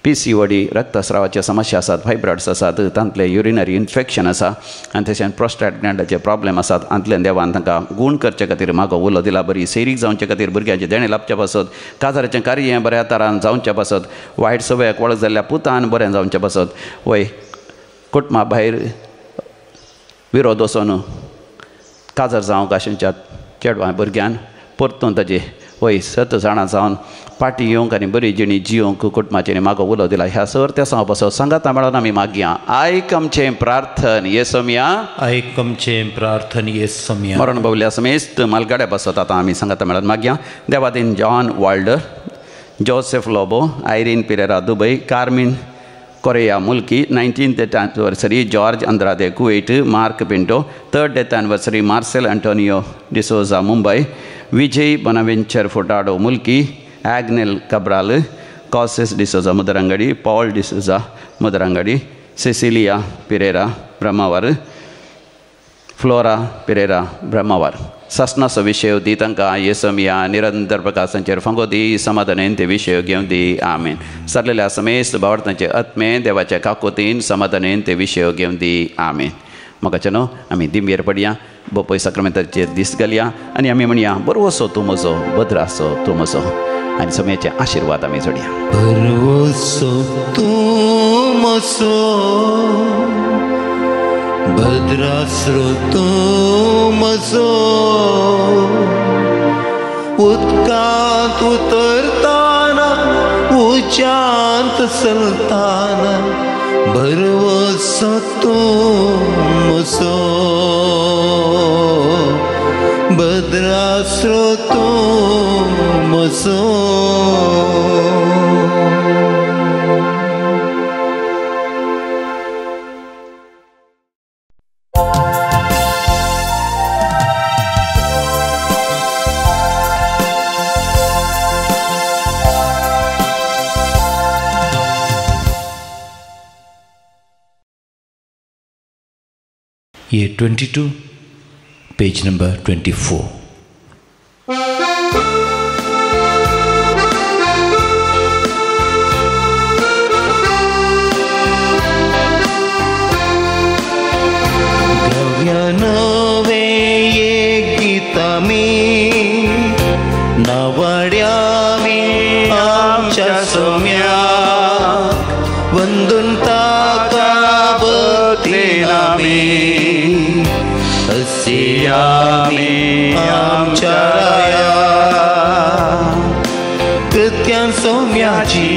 PCOD रक्तस्रावाच्या समस्या आसात, फायब्रॉइड्स आसात, तांतले युरिनरी इन्फेक्शन आसा आनी तशेंच प्रोस्टेट ग्लँडाचे प्रॉब्लेम आसात. आंतल्यान देवान तांकां गूण करचे खातीर म्हाका उलो दिला. बरी सैरीक जावचे खातीर भुरग्यांचे देणें लाभचे पासत. काजाराचें कार्य बऱ्या तरान जावचें पासत. वायट सवयाक वळख जाल्ल्या पुतान बरें जावचें पासत. वय कुटुंबा भायर विरोध वचोन काजार जावंक आशिल्ल्या चेडवां भुरग्यान परतून ताजे वय 7 जाणां जावन पाटी येवंक आनी बरी जिणी जियोंक कुटुंबाचेर म्हाका उलो दिला. ह्या सर त्या सांग पासत सांगाता मेळोन आमी मागया. आयक आमचें प्रार्थन येसोमिया. आयक आमचें प्रार्थन येसोमिया. मरण भोवल्या समेस्त मालगाड्या पासत आतां आमी सांगाता मेळोन मागया. देवादीन John Walder, Joseph Lobo, Irene Pereira Dubai, Carmine Korea Mulki, 19th death anniversary, George Andrade, Kuwait, Mark Pinto, 3rd death anniversary, Marcel Antonio D'Souza, Mumbai, Vijay Bonaventure Furtado, Mulki, Agnel Cabral, Causes D'Souza, Mudarangadi, Paul D'Souza, Mudarangadi, Cecilia Pereira, Brahmavar, Flora Pereira, Brahmavar. Sasna Savishev Ditanka Yesomia Nirandar Prakasancher Fangodi Samadhanente Vishev Gyamdi Amen. Sarlela Sames Bavartanche Atme Devacha Kakotin Samadhanente Vishev Gyamdi Amen. Magachano, Ami Dimir Padia, Bopoi Sacramentache Disgalia, and Yamimania, Borvoso Tumoso, Badraso Tumoso, and Samecha Ashirwata Misodia. Borvoso Tumoso. भद्रास्रोतो मसो उत्कांत उतरताना उचांत सलताना भरवसो तो मसो भद्रास्रोतो मसो Year 22, page number 24. Gavyanowe ye gitami nawadyami amcha somya vandunta kabhatinami Asyami amcharaya Krityan somyachi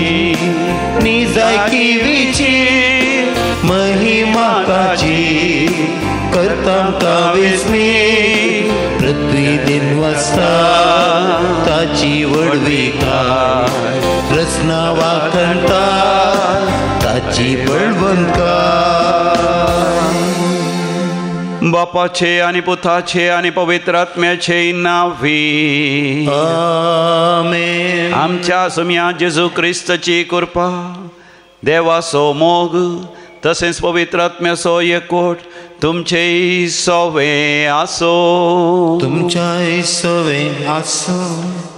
Nizai kivichi Mahima kachi Kartam kavismi Prithvi dinvasta Tachi vadvika Rasna vakanta Tachi balvanka बापाचे आणि पुताचे आणि पवित्र आत्म्याचे नावी आमेन. आमच्या सुम्या जेजू ख्रिस्ताची कृपा देवाचो मोग तसेच पवित्र आत्म्याचो एकवट तुमचे सोवे आसो तुमच्या सोवे आसो.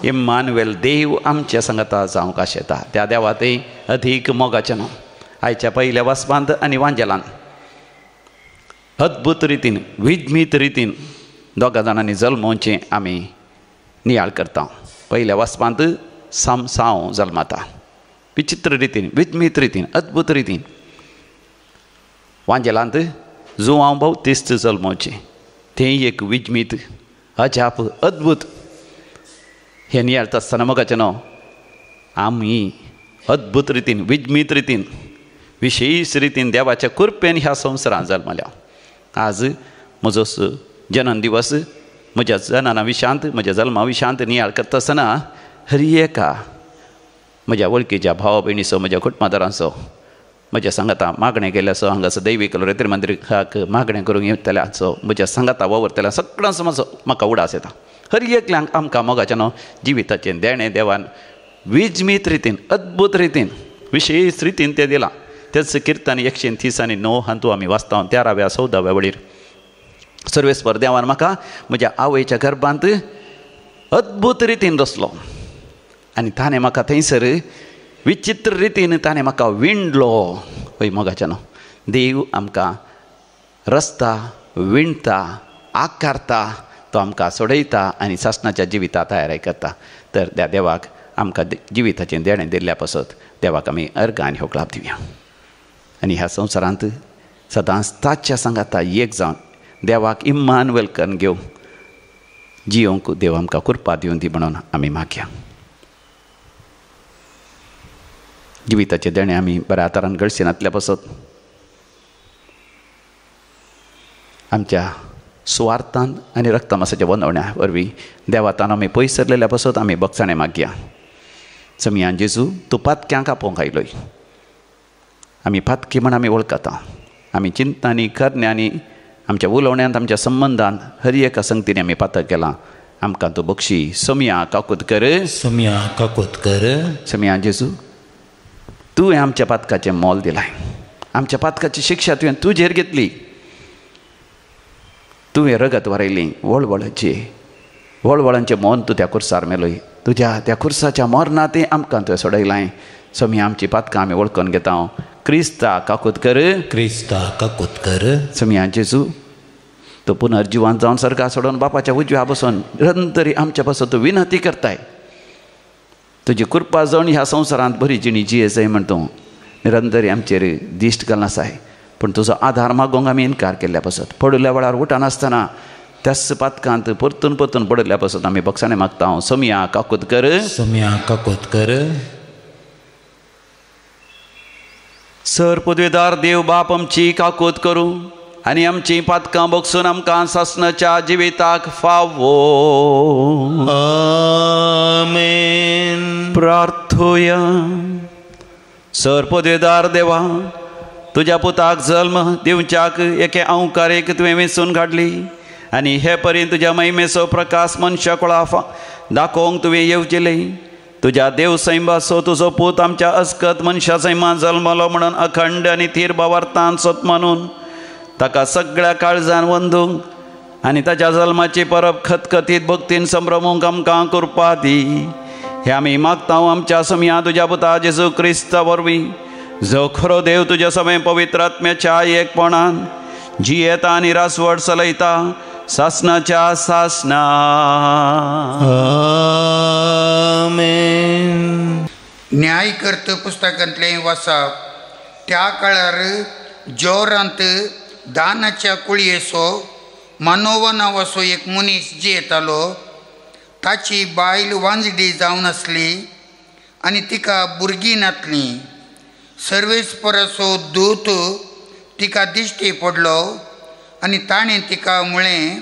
इम्मानुएल देव आमच्या संगता जावंक आशेता त्या देवातय अधिक मोगाचें आयच्या पयल्या वसपांत आनी वांजेलान अद्भुत रितीन विज्मीत रितीन दोगा जाणांनी जल्मोवचें आमी नियाळ करता. पयल्या वसपांत साव जल्माता विचित्र रितीन विज्मीत रितीन अद्भुत रितीन. वांजेलांत जुवांव भोवतीस्त जल्मोवचें तें एक विज्मीत अजाप अद्भुत हें नियाळता आसतना मोगाचें न्हू आमी अद्भुत रितीन विज्मीत रितीन विशेश रितीन देवाच्या कृपेन ह्या संवसारांत जल्मल्या. आज म्हजो जनन दिवस म्हज्या जनना विशांत म्हज्या जल्मा विशांत नियाळ करता आसतना हर एका म्हज्या वळखीच्या भावा भयणीचो म्हज्या कुटुंबादारांचो म्हज्या सांगाता मागणें केल्याचो हांगासर दैवीक लोरेत्र मंदिराक मागणें करूंक येतल्याचो म्हज्या सांगाता वावरतल्या सगळ्यांचो म्हाजो म्हाका उडास येता. हर एकल्यांक आमकां मोगाचें न्हू जिविताचें देणें देवान विज्मीत रितीन अद्भुत रितीन विशेश रितीन तें दिलां. तेच किर्तन 130 हातूंत आमी वाचता 13व्या 14व्या वळीर सर्वेस्पर देवान म्हाका म्हज्या आवयच्या गर्भांत अद्भुत रितीन रचलो आनी ताणें म्हाका थंयसर विचित्र रितीन ताणें म्हाका विणलो. हय मोगाचें न्हू देव आमकां रचता विणता आकारता तो आमकां सोडयता आनी सासणाच्या जिविता तयारी करता. तर त्या देवाक आमकां जिविताचें देणें दिल्ल्या पासत देवाक आमी अर्घ आनी होकलाप दिवया. आनी ह्या संवसारांत सदांच ताच्या सांगाता एक जावन देवाक इम्मानुएल करून घेवंक जियोंक देव आमकां कृपा दिवन दी म्हणून आमी मागया. जिविताचे देणें आमी बऱ्या तरान घडसिनांतल्या पासत आमच्या सुवार्थान आनी रक्तमासाच्या वंदवण्या वरवीं देवातान आमी पयस सरलेल्या पासत आमी भक्षाणें मागया. समियान जेजू तूं पातक्यांक आपोवंक आयलोय आमी पातकी म्हण आमी वळखता. आमी चिंतनांनी करण्यांनी आमच्या उलोवण्यांत आमच्या संबंधांत हर एका संगतीने आमी पातक केलां. आमकां तूं बक्षी. सोमया काकुतकर. सोमया काकुतकर. सोमया जेजू, तुवें आमच्या पातकाचें मोल दिलाय. आमच्या पातकाची शिक्षा तुवें तुजेर घेतली. तुवें रगत वरयली. वळवळांचें मोन तूं त्या खुर्सार मेलय. तुज्या त्या खुर्साच्या मोरणांतय आमकां तुवें सोडयलां. सोमया आमची पातकां आमी वळखून घेता. क्रिस्ता काकुतकर. क्रिस्ता काकुतकर. सोमया जेजू, तो पुनर्जिवान जावन सर्गा सोडून बापाच्या उजव्या बसून निरंतरी आमच्या पासून तूं विनंती करताय. तुजी कृपा जावन ह्या संवसारांत बरी जिणी जिये जाय म्हण तूं निरंतरी आमचेर दिश्ट घालना आसाय. पूण तुजो आधार मागोवंक आमी इन्कार केल्ल्या पासत पडल्या वेळार उठनासतना त्याच पातकांत परतून पडल्या पासत आमी बक्षाणे मागता. सोमया काकुतकर. सोमया काकुतकर. सर पदवेदार देव बाप आमची काकूत करूं आनी आमची पातकां बगसून आमकां सासणाच्या जिविताक फावो. आमेन. प्रार्थोया. सर पदवेदार देवा, तुज्या पुताक जल्म दिवच्याक एके अवकारेक तुवें वेंचून काडली आनी हे परी तुज्या महिमेचो प्रकाश मनशा कुळा दाखोवंक तुवें येवजिलें. तुज्या देव सैमाचो तुजो पूत आमच्या अस्कत मनशा सैमा जल्मलो म्हणून अखंड आनी थीर भावार्थान सत मानून ताका सगळ्या काळजान वंदूंक आनी ताच्या जल्माची परब खतखतीत भक्तीन संभ्रमूंक आमकां कृपा दी. हे आमी मागता आमच्या सोमया तुज्या पुता जेजू क्रिस्ता वरवीं, जो खरो देव तुज्या समें पवित्र आत्म्याच्या एकपणान जियेता आनी रासवड चलयता सासणाच्या सासना. आमेन. न्यायकर्त पुस्तकांतलें वाचप. त्या काळार जोरांत दानाच्या कुळयेचो मनोवा नांवाचो एक मनीस जियेतालो. ताची बायल वांजडी जावन आसली आनी तिका भुरगीं नातलीं. सर्वेस्पराचो दूत तिका दिश्टी पडलो आनी ताणें तिका म्हळें,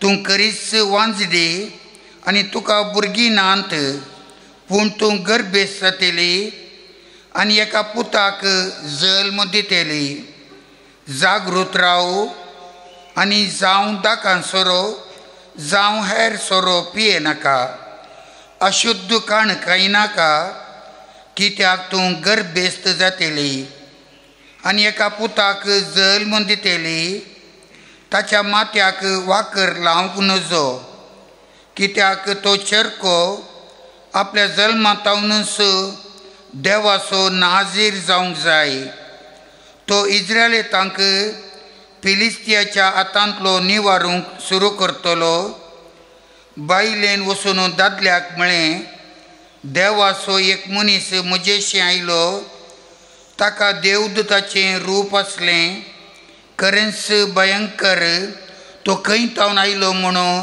तूं खरीच वांजडी आनी तुका भुरगीं नात, पूण तूं गर्भेस जातली आनी एका पुताक जल्म दितली. जागृत राव आनी जावं दाकां सोरो जावं हेर सोरो पिये नाका. अशुद्ध काण खायनाका, कित्याक तूं गर्भेस्त जातली आनी एका पुताक जल्म दितली. ताच्या माथ्याक वाकर लावंक नजो, कित्याक तो चरको आपल्या जल्मातावनूच देवाचो नाजीर जावंक जाय. तो इस्रायेलांक फिलिस्तियाच्या हातांतलो निवारूंक सुरू करतलो. बायलेन वचून दादल्याक म्हळें, देवाचो एक मनीस म्हजेशी आयलो. ताका देवदूताचें रूप आसलें, खरेंच भयंकर. तो खंय तावन आयलो म्हणून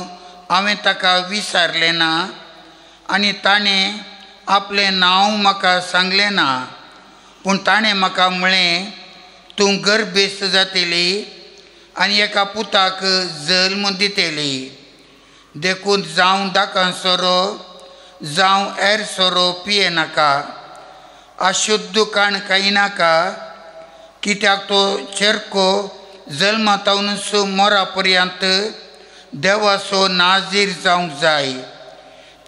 हांवें ताका विचारलें ना आनी ताणें आपलें नांव म्हाका सांगलें ना. पूण ताणें म्हाका म्हळें, तूं गर्भेस्त जातली आनी एका पुताक जल्म दितली. देखून जावं दाकां सोरो जावं हेर सोरो पिये नाका. अशुद्ध काण खायनाका, कित्याक तो चरको जल्मातावनूच मोरा पर्यंत देवाचो नाजीर जावंक जाय.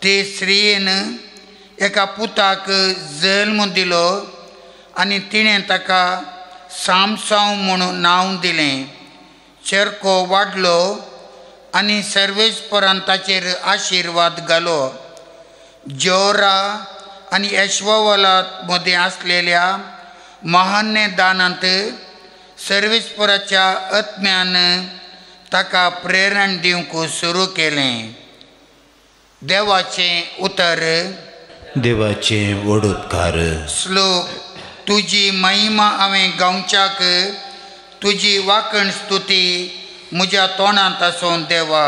ते स्त्रियेन एका पुताक जल्म दिलो आनी तिणें ताका सामसांव म्हणून नांव दिलें. चरको वाडलो आनी सर्वेस्परान ताचेर आशिर्वाद घालो. जोरा आनी एश्वावाला मदें आसलेल्या महान्य दानांत सर्वेस्पराच्या आत्म्यान ताका प्रेरण दिवंक सुरू केलें. देवाचें उतर. देवाचें वडोदकार. श्लोक. तुजी महिमा हांवें गावच्याक, तुजी वाकण स्तुती म्हज्या तोंडांत आसूं देवा.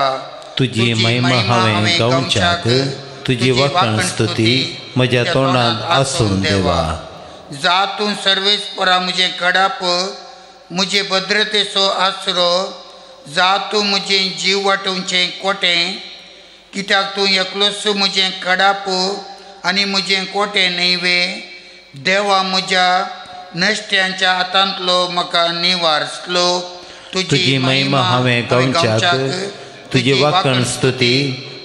तुजी महिमा हांवें गावच्याक, तुजी वाकण स्तुती म्हज्या तोंडांत आसूं देवा. जा तूं सर्वेस्परा म्हजें कडाप, म्हजे भद्रतेचो आसरो. जा तूं म्हजें जीव वाटोवचें कोटें, कित्याक तूं एकलोच म्हजें कडाप आनी म्हजें कोटें न्हयवे. देवा, म्हज्या नश्ट्यांच्या हातांतलो म्हाका निवारसलो. तुजी महिमा हांवें गावच्याक, तुजी वाकण स्तुती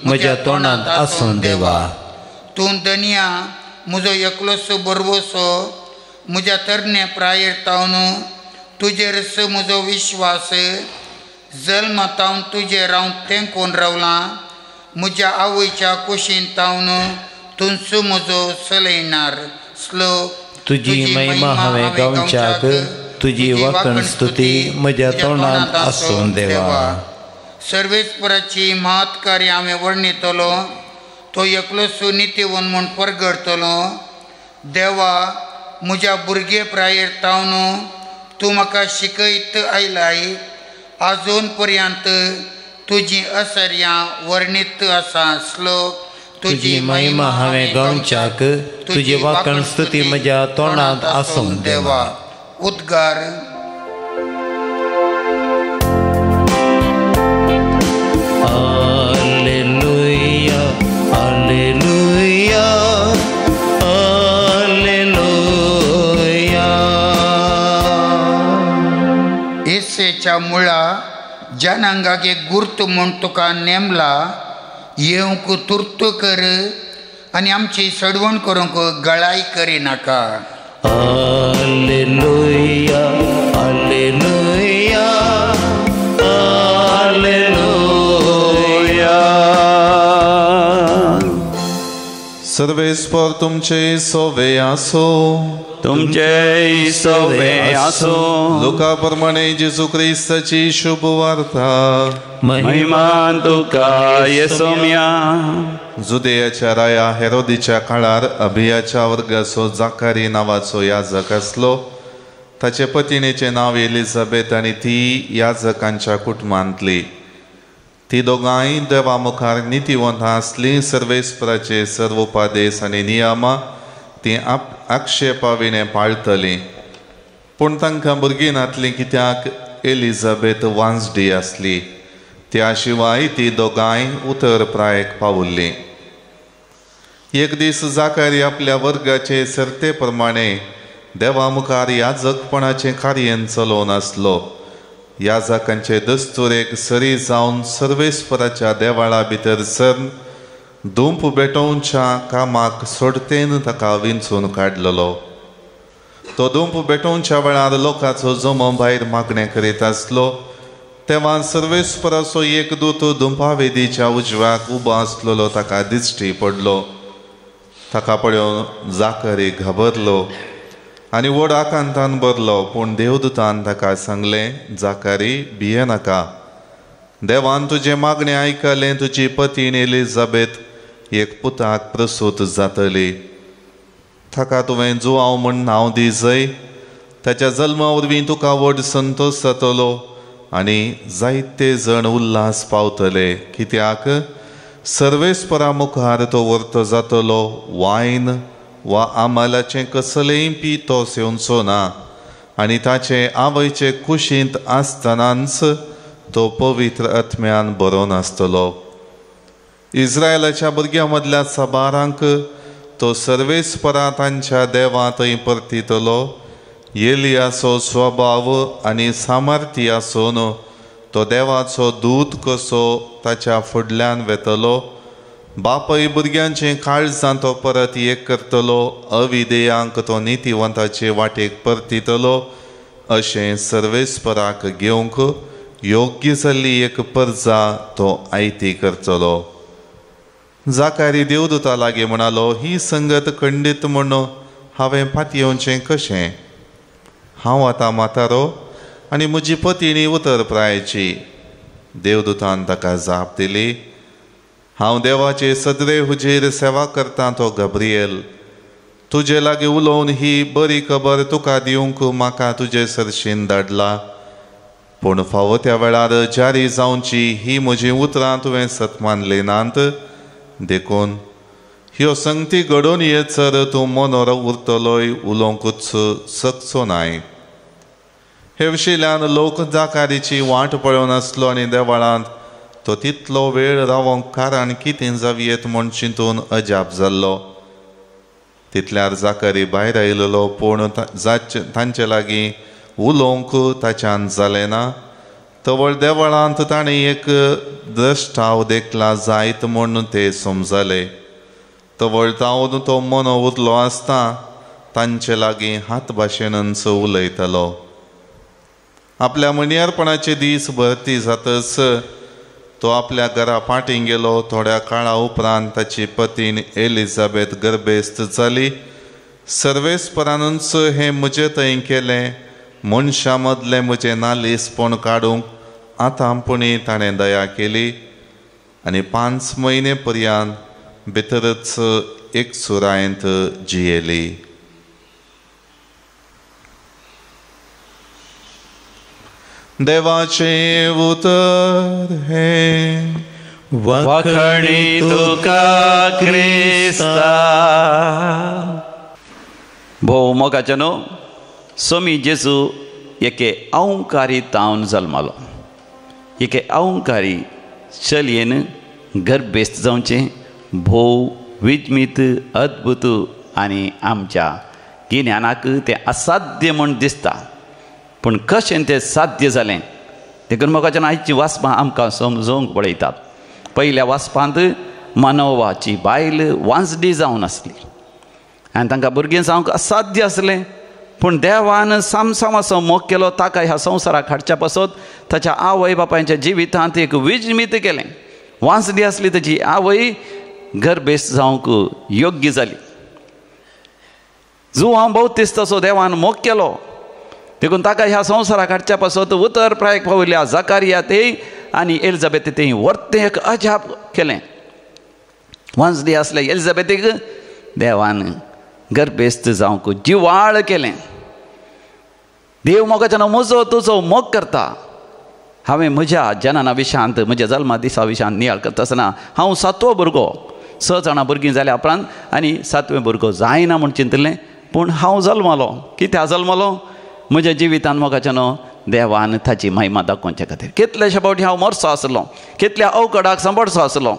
म्हज्या तोंडांत आसूं देवा. तूं दनिया म्हजो एकलोसो बरवसो, म्हज्या तरणे प्रायेर तावन तुजेर म्हजो विश्वास. जल्मा तावन तुजेर हांव तेंकून रावलां. म्हज्या आवयच्या कुशीन तावन तुमचो म्हजो सलयणार. तुजी महिमा हांवें गावच्याक, तुजी वाकण स्तुती म्हज्या तोंडांत आसूं देवा. सर्वेस्पराची महत् कार्य हांवें वर्णितलो. तो एकलोसो नितीवन म्हूण परगडतलो. देवा, म्हज्या भुरगे प्रायेर तावन तूं म्हाका शिकयत आयलाय. आजून पर्यंत तुजी असर्यां वर्णीत आसा. तुजी महिमा हांवें गावच्याक, तुजी वाकण स्तुती म्हज्या तोंडांत आसूं देवा. उद्गार. Hallelujah, hallelujah, hallelujah. येसेच्या मुळा जनांगागे गुर्त म्हूण तुका नेमला. येवंक तुर्त कर आनी आमची सडवण करूंक गळाय करिनाका. Hallelujah, hallelujah, hallelujah. सर्वेस्पर तुमचे सोवे आसो. तुमचे सोवे आसो. लोका प्रमाणे जेजू ख्रिस्ताची शुभ वार्ता. महिमा तुका येसोम्या. जुदेयाच्या राया हेरोदीच्या काळार अभियाच्या वर्गाचो जाकारी नांवाचो याजक आसलो. ताचे पत्नीचें नांव एलिझाबेथ आनी ती याजकांच्या कुटुंबांतली. ती दोगांय देवा मुखार नितीवंतां आसलीं. सर्वेस्पराचे सर्व उपादेश आनी नियमां ती आक्षेपाविणे पाळटलीं. पूण तांकां भुरगीं नासलीं, कित्याक एलिझाबेथ वांसडी आसली. त्या शिवाय ती दोगांय उतर प्रायेक पावुल्लीं. एक दीस जाकारी आपल्या वर्गाचे सर्ते प्रमाणे देवा मुखार याजकपणाचें कार्य चलोवन आसलो. याजकांचे दस्तुरेक सरी जावन सर्वेस्पराच्या देवाळा भितर सर धूप पेटोवच्या कामाक सोडतेन ताका विंचून काडलेलो. तो धूप पेटोवच्या वेळार लोकांचो जमो भायर मागणें करीत आसलो. तेव्हा सर्वेस्पराचो एक दूत धुंपावेदीच्या उजव्याक उबो आसलेलो ताका दिश्टी पडलो. ताका पळोवन जाकरी घाबरलो आनी व्हड आकांतान भरलो. पूण देवदूतान ताका सांगलें, जाकरी भियेनाका. देवान तुजें मागणें आयकलें. तुजी पत्नी एलिझाबेथ एक पुताक प्रसूत जातली. ताका तुवें जुआंव म्हूण नांव दिजय. ताच्या जल्मा वरवीं तुका व्हड संतोश जातलो आनी जायते जण उल्हास पावतले. कित्याक सर्वेस्परा मुखार तो व्हरतो जातलो. वायन वा आमालाचें कसलेंय पीठ तो सेवचो ना आनी ताचे आवयचे कुशींत आसतनाच तो पवित्र आत्म्यान बरोवन आसतलो. इस्रायलाच्या भुरग्यां मदल्या साबारांक तो सर्वेस्परा तांच्या देवा थंय परतितलो. एलियाचो स्वभाव आनी सामर्थ्य आसून तो देवाचो दूत कसो ताच्या फुडल्यान वेतलो. बापय भुरग्यांचें काळजां तो परत एक करतलो. अविधेयांक तो नितीवंताचे वाटेक परतितलो. अशें सर्वेस्पराक घेवंक योग्य जाल्ली एक परजा तो आयती करतलो. जाकारी देवदूता लागीं म्हणालो, ही संगत खंडीत म्हूण हांवें पातयेवचें कशें? हांव आतां म्हातारो आनी म्हजी पत्नी उतर प्रायची. देवदूतान ताका जाप दिली, हांव देवाचे सदरे हुजेर सेवा करतां तो गब्रिएल. तुजे लागीं उलोवन ही बरी खबर तुका दिवंक म्हाका तुजे सरशीन धाडला. पूण फावो त्या वेळार जारी जावची ही म्हजी उतरां तुवें सत मानली नात. देखून ह्यो संगती घडोवन येसर तूं मनोर उरतलोय उलोवंकूच सकचो नाय. हे विशयल्यान लोक जाकारीची वाट पळोवन आसलो आनी देवळांत तो तितलो वेळ रावंक कारण कितें जावयेत म्हूण चिंतून अजाप जाल्लो. तितल्यार जाकरी भायर आयिल्लो पूण तांचे लागीं उलोवंक ताच्यान जालें ना. तवळ देवळांत ताणें एक द्रश्टाव देखला जायत म्हूण ते समजले. तवळ जावन तो मनो उरलो आसता तांचे लागीं हात भाशेनच उलयतलो. आपल्या मणियारपणाचे दीस भरती जातच तो आपल्या घरा फाटीं गेलो. थोड्या काळा उपरांत ताची पत्नी एलिझाबेथ गर्भेस्त जाली. सर्वेस्परानूच हें म्हजे थंय केलें. मनशा मदलें म्हजें नालिसपण काडूंक आतांपुणी ताणें दया केली आनी 5 म्हयने पर्यंत भितरच एक सुरायेंत जियेली. देवाचे उतर हे वखणी तुका क्रिस्ता. भोव मोगाचे न्हू, स्वामी जेजू एके अवंकारी तावन जल्मालो. एके अवंकारी चलयेन गर्भेस्त जावचें भोव विजमीत अद्भुत आनी आमच्या गिन्यानाक तें असाध्य म्हूण दिसता. पूण कशें तें साध्य जालें देखून मोगाच्यान आयची वाचपां आमकां समजोवंक पळयतात. पयल्या वाचपांत मानवाची बायल वांसडी जावन आसली आनी तांकां भुरगें जावंक असाध्य आसलें. पूण देवान सामसाम असो मोग केलो ताका ह्या संवसाराक हाडच्या पासत ताच्या आवय बापायच्या जिवितांत एक विजमीत केलें. वांसडी आसली ताची आवय गर्भेस्त जावंक योग्य जाली. जुवांव भोवतीस तसो देवान मोग केलो देखून ताका ह्या संवसाराक हाडच्या पासत उतर प्रायक पावयल्या जाकारिया तेय आनी एलिझाबेथ तेय वर्तें एक अजाप केलें. वांसडी आसल्या एलिझाबेथीक देवान गर्भेस्त जावंक जिवाळ केलें. देव मोगाच्यान म्हजो तुजो मोग करता. हांवें म्हज्या जनना विशांत म्हज्या जल्मा दिसा विशांत नियाळ करता आसतना हांव 7वो भुरगो 6 जाणां भुरगीं जाल्या उपरांत आनी 7वें भुरगो जायना म्हूण चिंतलें. पूण हांव जल्मलो. कित्याक जल्मलो? म्हज्या जिवितांत मोगाच्यान देवान ताची महिमा दाखोवचे खातीर. कितलेशे फावटी हांव मरचो आसलो, कितल्या अवकडाक सांबाळचो आसलो,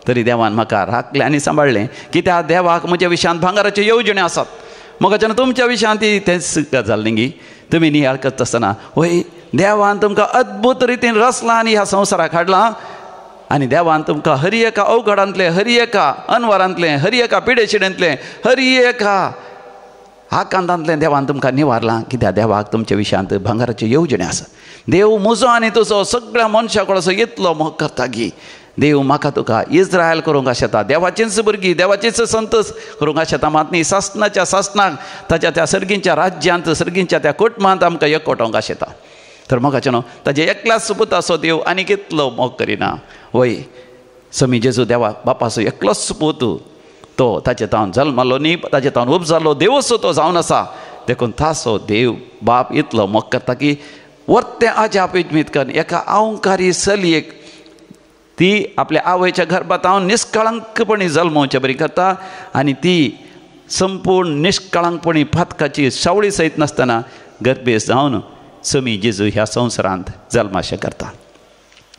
तरी देवान म्हाका राखलें आनी सांबाळलें. कित्याक देवाक म्हज्या विशयांत भांगाराच्यो येवजण्यो आसात. मोगाच्यान तुमच्या विशयांत तेच गजाल न्ही. तुमी नियाळ करता आसतना वय देवान तुमकां अद्भुत रितीन रचलां आनी ह्या संवसाराक हाडलां आनी देवान तुमकां हरी एका अवघडांतले, हरी एका अनवरांतले, हरी एका पिडेशिडेंतले, हरी एका आकांतांतलें देवान तुमकां निवारलां. कित्याक देवाक तुमच्या विशयांत भांगाराच्यो येवजण्यो आसात. देव म्हजो आनी तुजो सगळ्या मनशां कडेन इतलो मोग करता की देव म्हाका तुका इस्रायल करूंक आशेता. देवाचीच भुरगीं, देवाचीच संतोश करूंक आशेता. मात न्ही सासणाच्या सासणाक ताच्या त्या सर्गींच्या राज्यांत, सर्गींच्या त्या कुटुंबांत आमकां एकवटोवंक आशेता. तर मोगाच्यान ताजे एकल्याच पुताचो देव आनी कितलो मोग करिना. वय स्वामी जेजू देवा बापाचो एकलोच पूत तो ताचे तावन जल्मालो न्ही, ताचे तावन उपजालो देवचो तो जावन आसा. देखून ताचो देव बाप इतलो मोग करता की वर्तें अजाप विजमीत करून एका अवंकारी चलयेक ती आपल्या आवयच्या गर्भांत हांव निश्कळंकपणी जल्मोवचे बरी करता आनी ती संपूर्ण निश्कळंकपणी फातकाची सावळी सयत नासतना गर्भेस्त जावन स्वामी जेजू ह्या संवसारांत जल्माशें करता.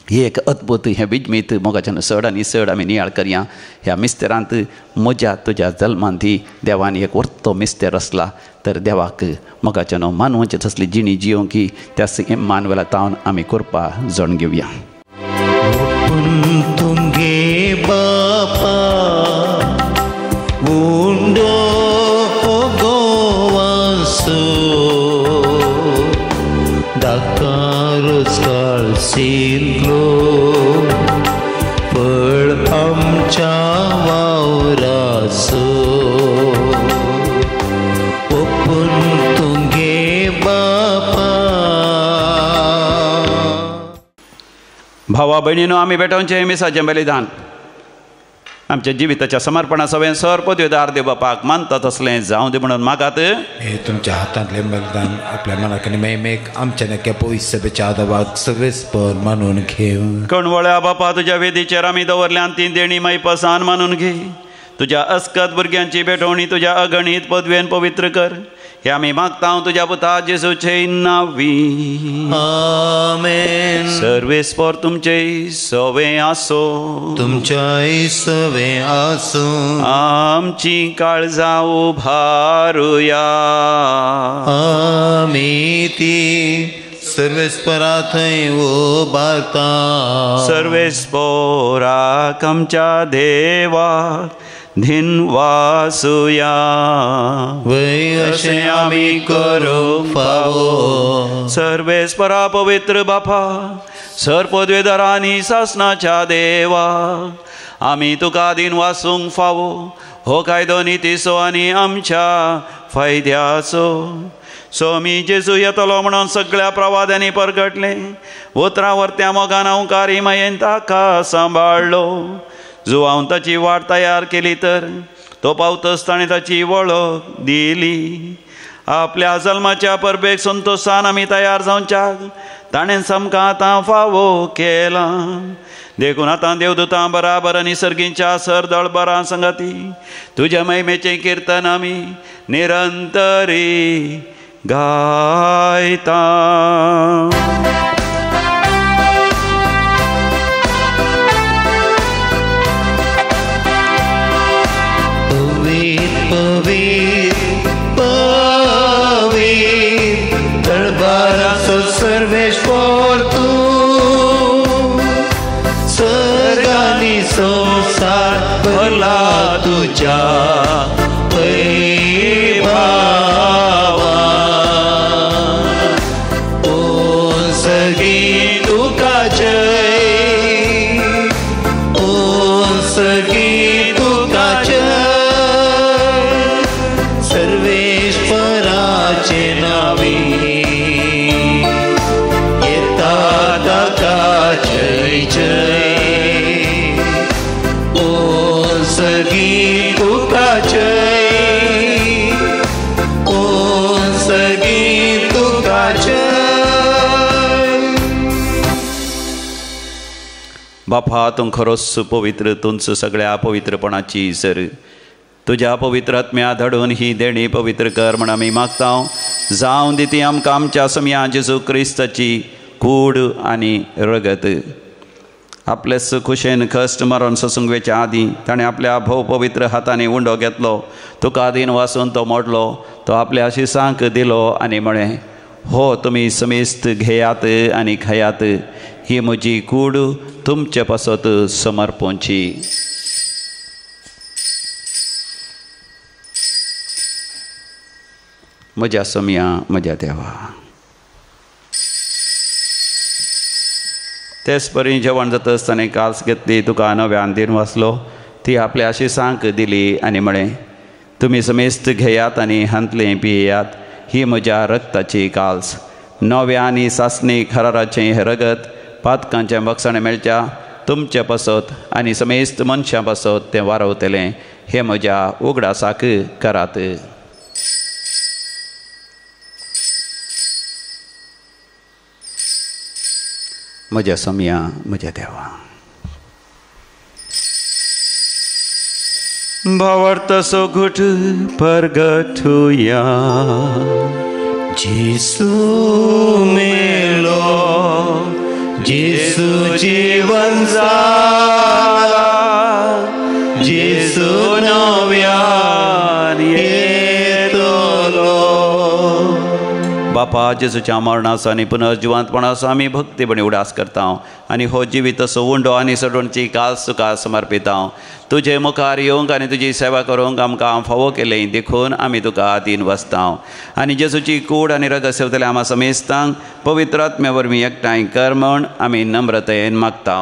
ही एक अद्भुत हें विजमीत मोगाच्यान चड आनी चड आमी नियाळ करया. ह्या मिस्तेरांत म्हज्या तुज्या जल्मांत ही देवान एक वर्तो मिस्तेर आसला. तर देवाक मोगाच्यान मानवाची तसली जिणी जियोंक की त्या इम्मानुएला तावन आमी करपा जण घेवया. तुंगे बापा उंडो गोवासो दाकारोच काळसिल्लो पळ आमच्या वावराचो ओपून तुंगे बापा. भावा भयणीनो, आमी बेटोवचें मिसाचें बलिदान आमच्या जिविताच्या समर्पणा सवें सर पदवेदार देव बापाक मानता तसलें जावं दी म्हणून मागात. हे तुमच्या हातांतलें बलिदान आपल्या मनाक आनी मेमेक आमच्या नक्या पवित्र सभेच्या आदाराक सवेस्पर मानून घेव. कणवळ्या बापा तुज्या वेदीचेर आमी दवरल्यान ती देणी मैपसान मानून घे. तुज्या अस्कत भुरग्यांची बेटवणी तुज्या अगणीत पदवेन पवित्र कर. हे आमी मागता तुझ्या पुता जेजूचे नांवी. आमेन. सर्वेस्पर तुमचे सवे आसो. तुमच्याय सवे आसो. आमची काळजा उभारुया. आमी ती सर्वेस्परा थंय उबारता. सर्वेस्पराक आमच्या देवाक धिनवासुया. वय अशें आमी करूंक फावो. सर्वेस्परा पवित्र बापा सर पदवेदारांनी शासनाच्या देवा आमी तुका दिन वासूंक फावो. हो कायदो नितीचो आनी आमच्या फायद्याचो. सो मी जेजू येतलो म्हणून सगळ्या प्रवाद्यांनी परगटले. उतरावरत्या मोगान अवकारी मायेन ताका सांबाळलो. जो हांव ताची वाट तयार केली तर तो पावतच ताणें ताची वळख दिली. आपल्या जल्माच्या परबेक संतोशान आमी तयार जावच्याक ताणें सामका आतां फावो केला. देखून आतां देवदूतां बराबर आनी सर्गींच्या सर दळबरां संगती तुज्या महिमेचें किर्तन आमी निरंतरी गायता. सर्वेश्वर तू सर्गानी संसार भरला तुझ्या वैभवा. ओ सगी तुका जय. ओ सगी तुका जय. सर्वेश्वराचे नावी जय जय. ओ सगी तुका जय. ओ सगी तुका जय. बापा तूं खरोच पवित्र. तूंच सगळ्या पवित्रपणाची सर. तुज्या पवित्र आत्म्या धडून ही देणी पवित्र कर म्हण आमी मागता. जावं दिती आमकां आमच्या समया जेजू क्रिस्ताची कूड आनी रगत. आपलेच खुशेन कश्ट मारून ससुंगवेच्या आदीं ताणें आपल्या भोव पवित्र हातांनी उंडो घेतलो. तुका आदीन वासून तो मोडलो. तो आपल्या शिसांक दिलो आनी म्हळें, हो तुमी समेस्त घेयात आनी खायात. ही म्हजी कूड तुमचे पासत समर्पोवची. म्हज्या समया म्हज्या देवा. तेच परी जेवण जाता आसतना काल्स घेतली. तुका नव्यान दिन वाचलो. ती आपल्या शिसांक दिली आनी म्हळें, तुमी समेस्त घेयात आनी हांतलें पियेयात. ही म्हज्या रक्ताची काल्स. नव्या आनी सासणी खराराचें हें रगत पातकांचें बक्षण मेळच्या तुमचे पासत आनी समेस्त मनशां पासत तें वारवतलें. हें म्हज्या उगडासाक करात. म्हज्या समया म्हज्या देवा. भावार्थसो घुट परगटुया. जेसू मेलो. जेसू जीवन जाला. जेसू नव्यान येतलो. बापा जेजूच्या मरणाचो आनी पुनर्जिवंतपणाचो आमी भक्तीपणी उडास करता. आनी हो जिवीत असो उंडो आनी सडोणची काल्स तुका समर्पिता. तुजे मुखार येवंक आनी तुजी सेवा करूंक आमकां फावो केलें देखून आमी तुका आदीन वसता. आनी जेजूची कूड आनी रगत सेवतले आम्हा समेस्तांक पवित्र आत्म्या वरवीं एकठांय कर म्हण आमी नम्रतेन मागता.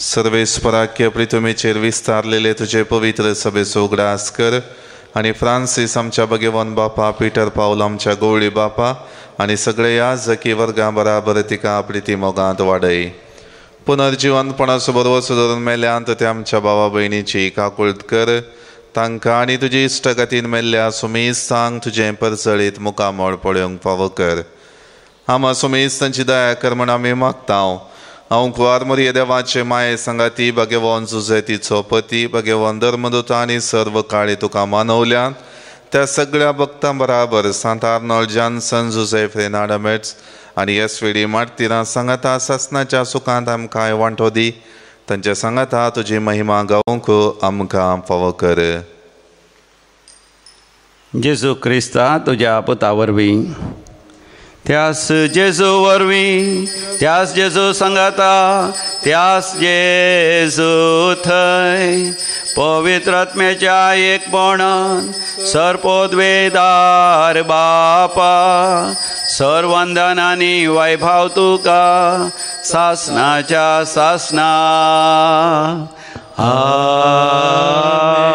सर्वेस्पराक्य प्रितुमेचेर विस्तारलेले तुजे पवित्र सभेचो उगडास कर. आनी फ्रांसीस आमच्या भगेवन बापा, पीटर पावल आमच्या गवळी बापा आनी सगळे याजकी वर्गां बराबर तिका आपली ती मोगांत वाडय. पुनर्जिवंतपणाचो बरो सुदारून मेल्यांत ते आमच्या भावा भयणीची काकुळट कर. तांकां आनी तुजी इश्टगतीन मेल्ल्या सुमेस्तांक तुजें परचळीत मुखामोळ पळोवंक फावो कर. आम्हा सुमेस्तांची दया कर म्हण आमी मागता. हांव कुवार मोरये देवाचे माये संगाती भगेवन जुझेतीचो पती भगेवन धर्मदूत आनी सर्व काळी तुका मानवल्यात. त्या सगळ्या भक्तां बराबर सांत Arnold Johnson Joseph Reynard Mets आनी एसवेडी मार्तिरां सांगाता ससनाच्या सुखांत आमकां वांटो दी. तांच्या सांगाता तुजी महिमा गावूंक आमकां फावो कर. जेजू क्रिस्ता तुज्या पुता वरवीं त्यास जेजू वरवीं त्यास जेजू सांगाता त्यास जेजू थंय पवित्र आत्म्याच्या एकपणान सर्पोद्वेदार बापा सर्वंदनांनी वैभव तुका सासनाच्या सासना.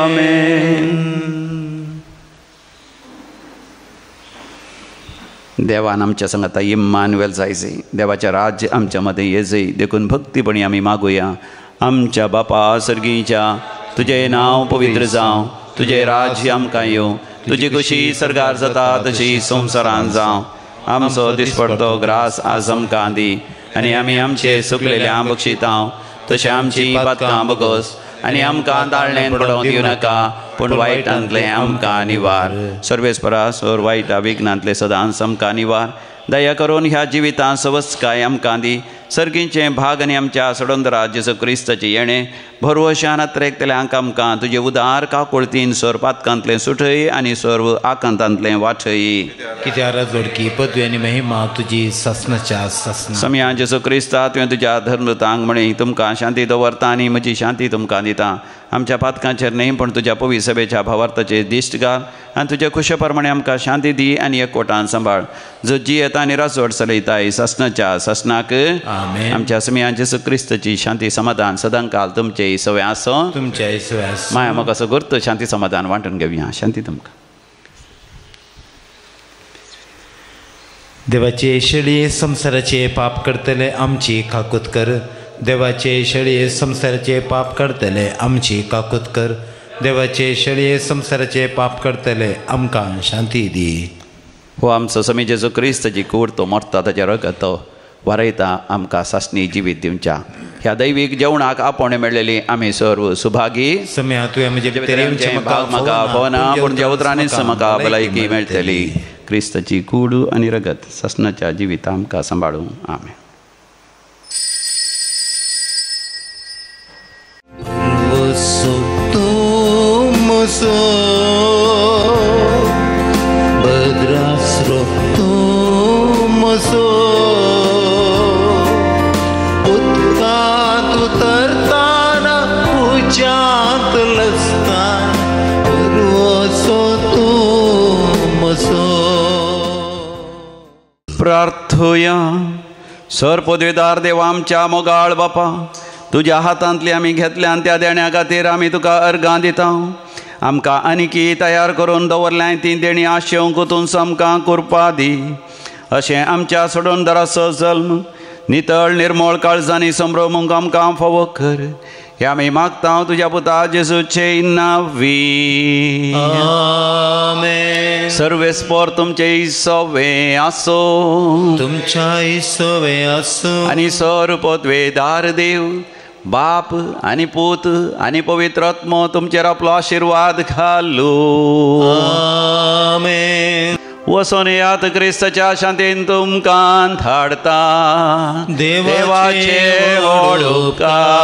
आमेन. देवान आमच्या संगता इम्मानुएल जायचे. देवाचे राज्य आमच्या मध्ये येजे देखून भक्तीपणी आम्ही मागुया. आमच्या बापा सर्गीच्या तुझे नाव पवित्र जावं, तुझे राज्य आमकां येवं, तुजी कशी सरकार जाता तशी संवसारांत जावं. आमचो दिसपडतो ग्रास आज आमकां दी आनी आमी आमचे सुकलेल्या बक्षितांव तशें आमची पातकां बगोस आनी आमकां दाळणेन पडोवंक दिवं नाका पूण वायटांतले आमकां निवार. सर्वेस्परा सोर वायटा विघ्नांतले सदांच आमकां निवार. दया करून ह्या जिवितां सवस्काय आमकां दी. सर्गीचे भाग आनी आमच्या सडोंदरा जेजू क्रिस्ताचे येणे भरवशान आत्रेकतल्यांक आमकां तुजे उदार काकुळतीन सोर पातकांतलें सुटय आनी सोर आकांतांतलें वाठय. कित्याक जोडकी पदवी आनी महिमा तुजी ससनाच्या ससना. समया जेजू क्रिस्ता तुवें तुज्या धर्मतांक म्हणी तुमकां शांती दवरता आनी म्हजी शांती तुमकां दिता. आमच्या पातकांचेर न्ही पण तुज्या पवी सभेच्या भावार्थाचेर दिश्ट घाल आनी तुज्या खुशे प्रमाणे आमकां शांती दी आनी एकवटान सांबाळ. जो जियेता आनी रासवट चलयताय ससनाच्या ससनाक. आमच्या समया जेजू क्रिस्ताची शांती समाधान सदांकाल तुमचे सवय आसो. तुमच्या इसव्यास माया म्हाका असो गुर्त शांती समाधान वांटून घेवया. शांती तुमकां. देवाचे शेळये संसाराचे पाप करतले आमची काकूत कर. देवाचे शेळये संसाराचे पाप करतले आमची काकूत कर. देवाचे शेळये संसाराचे पाप करतले आमकां शांती दी. हो आमचो समी जेजू क्रिस्ताची कूड तो मरता ताच्या रगत तो वारयता आमकां सासणी जिवीत दिवच्या. ह्या दैवीक जेवणाक आपोवणे मेळलेली आमी सर्व सुभागी. सम्या तुवें म्हजे भाग म्हाका भवना पूण ज्या उतरांनीच म्हाका भलायकी मेळटली. क्रिस्ताची कूड आनी रगत ससनाच्या जिवितां आमकां सांबाळूं. आमेन. भद्रास्रो उदकांत उतरताना उज्यांत लसताना वसो तूं मसो. प्रार्थुया. सर पदवीदार देवा आमच्या मोगाळ बापा तुज्या हातांतली आमी घेतल्यान त्या देण्या खातीर आमी तुका अर्गां दिता. आमकां आनीकी तयार करून दवरल्याय ती देणी आशेवंक तूं आमकां कृपा दी. अशें आमच्या सडोंदराचो जल्म नितळ निर्मळ काळजांनी संभ्रमूंक आमकां फावो कर. हे आमी मागता तुज्या पुता जेजूचे नांवी. आमेन. सर्वेस्पर तुमचे सवे आसो. तुमच्या सवे आसो. आनी सर पदवेदार देव बाप आनी पूत आनी पवित्र आत्मो तुमचेर आपलो आशिर्वाद घालू. आमेन. वसोन यात क्रिस्ताच्या शांतीन तुमकां धाडता. देवाचे वळोवकार.